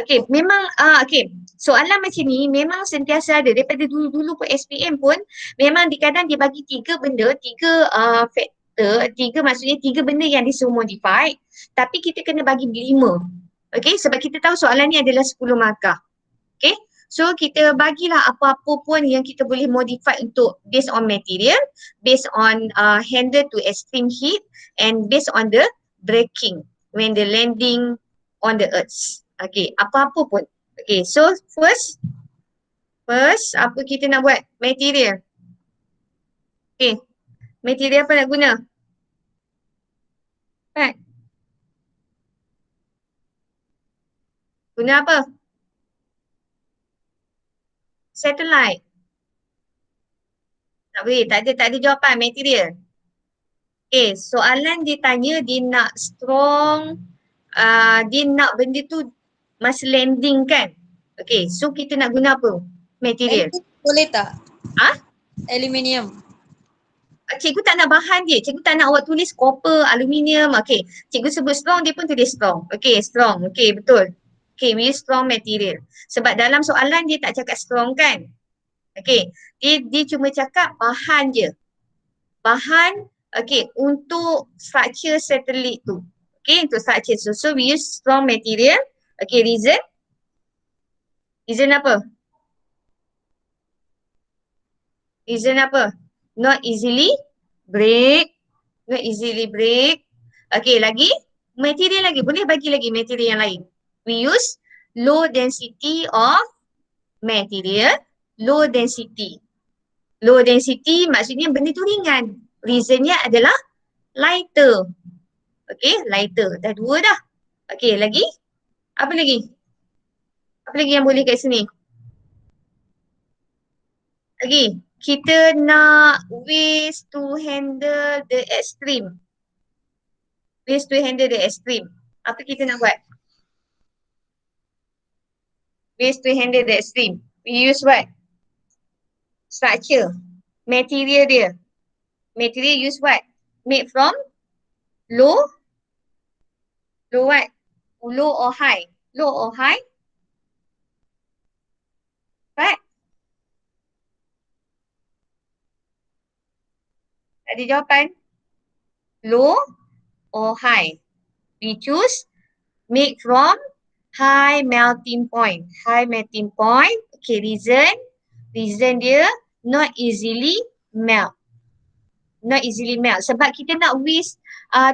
Okay. Memang, okay. Soalan macam ni memang sentiasa ada. Daripada dulu-dulu pun SPM pun memang kadang dia bagi 3 benda, 3 factor. 3 maksudnya 3 benda yang disuruh modify. Tapi kita kena bagi 5. Okay, sebab kita tahu soalan ni adalah 10 markah. Okay, so kita bagilah apa-apa pun yang kita boleh modify untuk based on material, based on handle to extreme heat and based on the braking when the landing on the earth. Okay, apa-apa pun. Okay, so first apa kita nak buat? Material. Okay, material apa nak guna? Kan? Guna apa? Satellite. Tak boleh, tak ada jawapan material. Okay, soalan dia tanya dia nak strong, dia nak benda tu masa landing kan? Okay, so kita nak guna apa? Material.
Boleh tak? Aluminium.
Cikgu tak nak bahan dia, cikgu tak nak awak tulis copper, aluminium. Okay, cikgu sebut strong, dia pun tulis strong. Okay, strong. Okay, betul. Okay, we use strong material. Sebab dalam soalan dia tak cakap strong kan? Okay, dia cuma cakap bahan je. Bahan, okay, untuk structure satellite tu. Okay, untuk structure. So we use strong material. Okay, reason? Reason apa? Reason apa? Not easily break. Not easily break. Okay, lagi? Material lagi. Boleh bagi lagi material yang lain. We use low density of material. Low density. Low density maksudnya benda tu ringan. Reasonnya adalah lighter. Okay, lighter. Dah 2 dah. Okay, lagi? Apa lagi? Apa lagi yang boleh kat sini? Lagi? Kita nak ways to handle the extreme. Ways to handle the extreme. Apa kita nak buat? Ways to handle the extreme. We use what? Structure. Material dia. Material use what? Made from low? Low what? Low or high? Low or high? What? Ada jawapan? Low or high? We choose made from high melting point. High melting point. Okay, reason. Reason dia not easily melt. Not easily melt. Sebab kita nak waste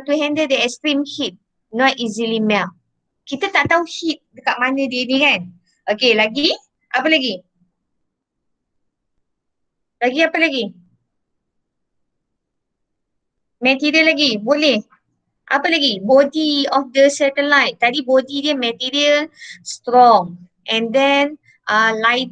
to handle the extreme heat. Not easily melt. Kita tak tahu heat dekat mana dia ni kan. Okay, lagi? Apa lagi? Lagi apa lagi? Material lagi, boleh. Apa lagi? Body of the satellite. Tadi body dia material strong. And then light,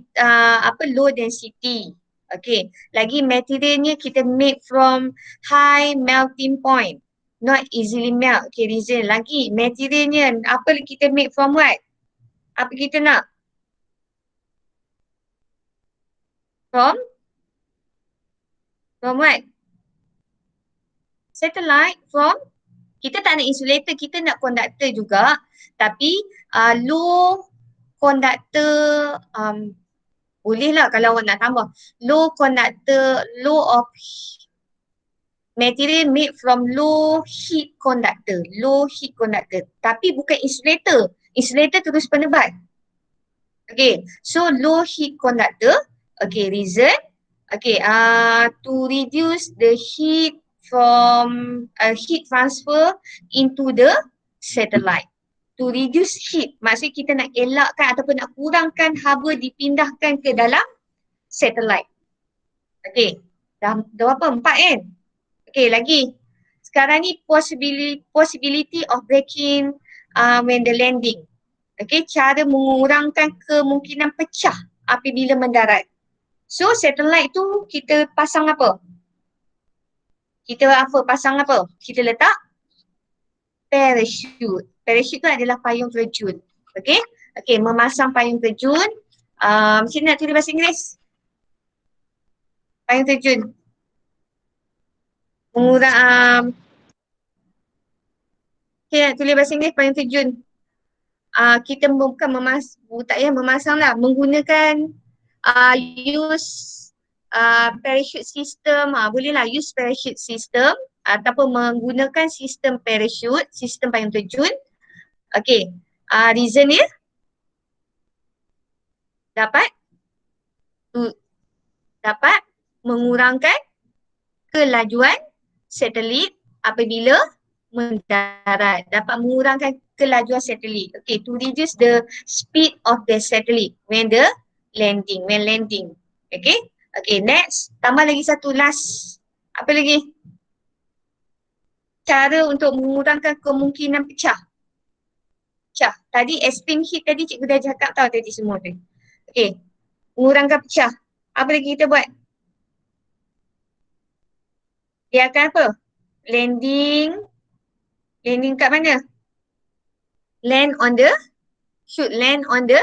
low density. Okay. Lagi materialnya kita made from high melting point. Not easily melt. Okay, reason. Lagi materialnya apa kita made from what? Apa kita nak? From what? satellite from, kita tak nak insulator, kita nak conductor juga, tapi low conductor, boleh lah kalau awak nak tambah, low conductor, low of material made from low heat conductor, tapi bukan insulator. Insulator terus penebat. Okay, so low heat conductor. Okay, reason. Okay, to reduce the heat from heat transfer into the satellite. To reduce heat, maksudnya kita nak elakkan ataupun nak kurangkan haba dipindahkan ke dalam satellite. Okay, dah berapa? 4 kan? Okay, lagi. Sekarang ni possibility of breaking when the landing. Okay, cara mengurangkan kemungkinan pecah apabila mendarat. So, satellite tu kita pasang apa? Pasang apa? Kita letak parachute. Parachute tu adalah payung terjun. Okay? Okay, memasang payung terjun. Sini nak tulis bahasa Inggeris. Payung terjun. Mengurang, okay, nak tulis bahasa Inggeris payung terjun. Kita bukan memasang lah. Menggunakan use parachute system, bolehlah use parachute system ataupun menggunakan sistem parachute, sistem payung terjun. Okay, reason dia dapat mengurangkan kelajuan satelit apabila mendarat, dapat mengurangkan kelajuan satelit. Okay, to reduce the speed of the satellite when landing. Okay, okay, next, tambah lagi satu last. Apa lagi? Cara untuk mengurangkan kemungkinan pecah. Tadi extreme heat tadi cikgu dah cakap tahu tadi semua tu. Okay, mengurangkan pecah. Apa lagi kita buat? Dia akan apa? Landing kat mana? Should land on the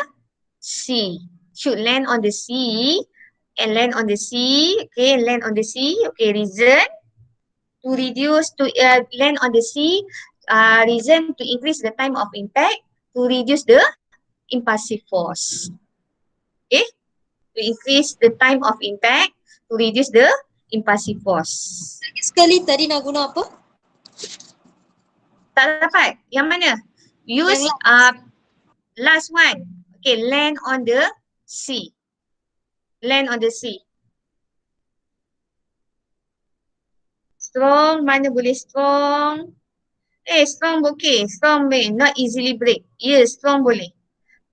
sea. Okay, land on the sea. Okay, reason to reduce land on the sea. Reason to increase the time of impact, to reduce the impulsive force. Okay, to increase the time of impact, to reduce the impulsive force.
Sekali tadi nak guna apa?
Tak dapat. Yang mana? Use last one. Okay, land on the sea. Strong, mana boleh strong? Strong okay. Strong may not easily break. Yes, strong boleh.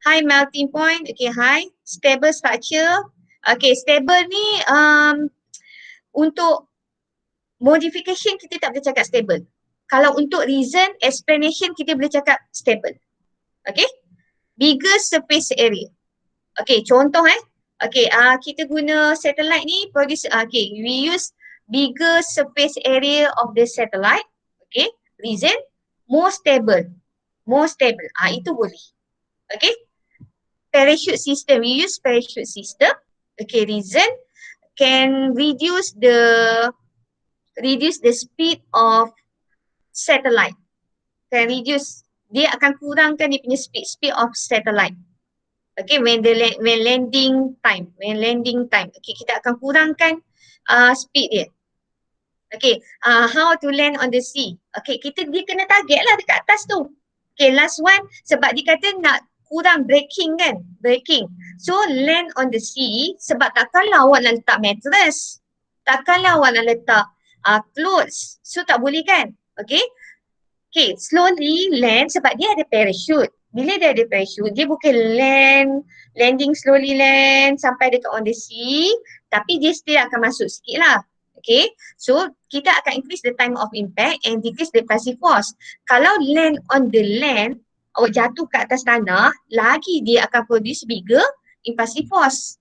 High melting point. Okay, high. Stable structure. Okay, stable ni untuk modification kita tak boleh cakap stable. Kalau untuk reason, explanation kita boleh cakap stable. Okay. Bigger surface area. Okay, contoh Okay, kita guna satellite ni produce, okay, we use bigger surface area of the satellite. Okay, reason more stable. Itu boleh. Okay, parachute system, we use parachute system. Okay, reason can reduce the speed of satellite. Can reduce, dia akan kurangkan dia punya speed of satellite. Okay, when landing time. Okay, kita akan kurangkan speed dia. Okay, how to land on the sea. Okay, dia kena target lah dekat atas tu. Okay, last one, sebab dia kata nak kurang braking kan, so land on the sea, sebab takkanlah awak nak letak mattress, takkanlah awak nak letak clothes, so tak boleh kan. Okay, slowly land sebab dia ada parachute. Bila dia ada parachute, dia bukan landing slowly land sampai dekat on the sea, tapi dia still akan masuk sikit lah. Okay, so kita akan increase the time of impact and decrease the impulsive force. Kalau land on the land, awak jatuh kat atas tanah, lagi dia akan produce bigger impulsive force.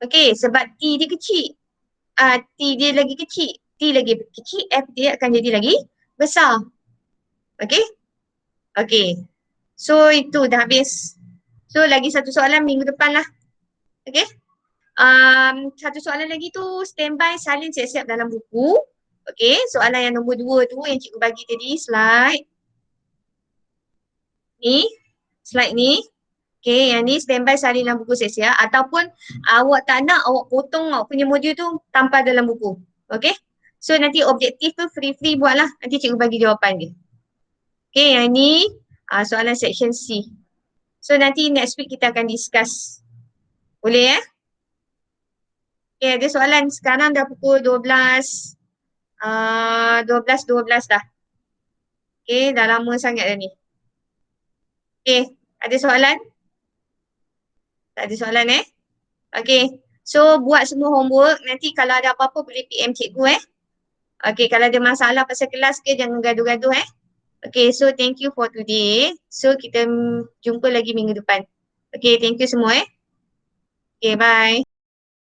Okay, sebab T dia kecil. T dia lagi kecil. F dia akan jadi lagi besar. Okay. Okay. So itu dah habis. So lagi satu soalan minggu depan lah. Okay. Satu soalan lagi tu, standby salin siap-siap dalam buku. Okay, soalan yang nombor 2 tu yang cikgu bagi tadi, slide. Ni, slide ni. Okay, yang ni standby salin dalam buku seksia ataupun awak tak nak, awak potong awak punya modul tu tanpa dalam buku. Okay, so nanti objektif tu free-free buatlah. Nanti cikgu bagi jawapan dia. Okay, yang ni soalan section C. So nanti next week kita akan discuss. Boleh ya? Okay, ada soalan. Sekarang dah pukul 12. 12 dah. Okay, dah lama sangat dah ni. Okay, ada soalan? Tak ada soalan Okay, so buat semua homework. Nanti kalau ada apa-apa boleh PM cikgu Okay, kalau ada masalah pasal kelas ke jangan gaduh-gaduh Okay, so thank you for today. So kita jumpa lagi minggu depan. Okay, thank you semua Okay, bye.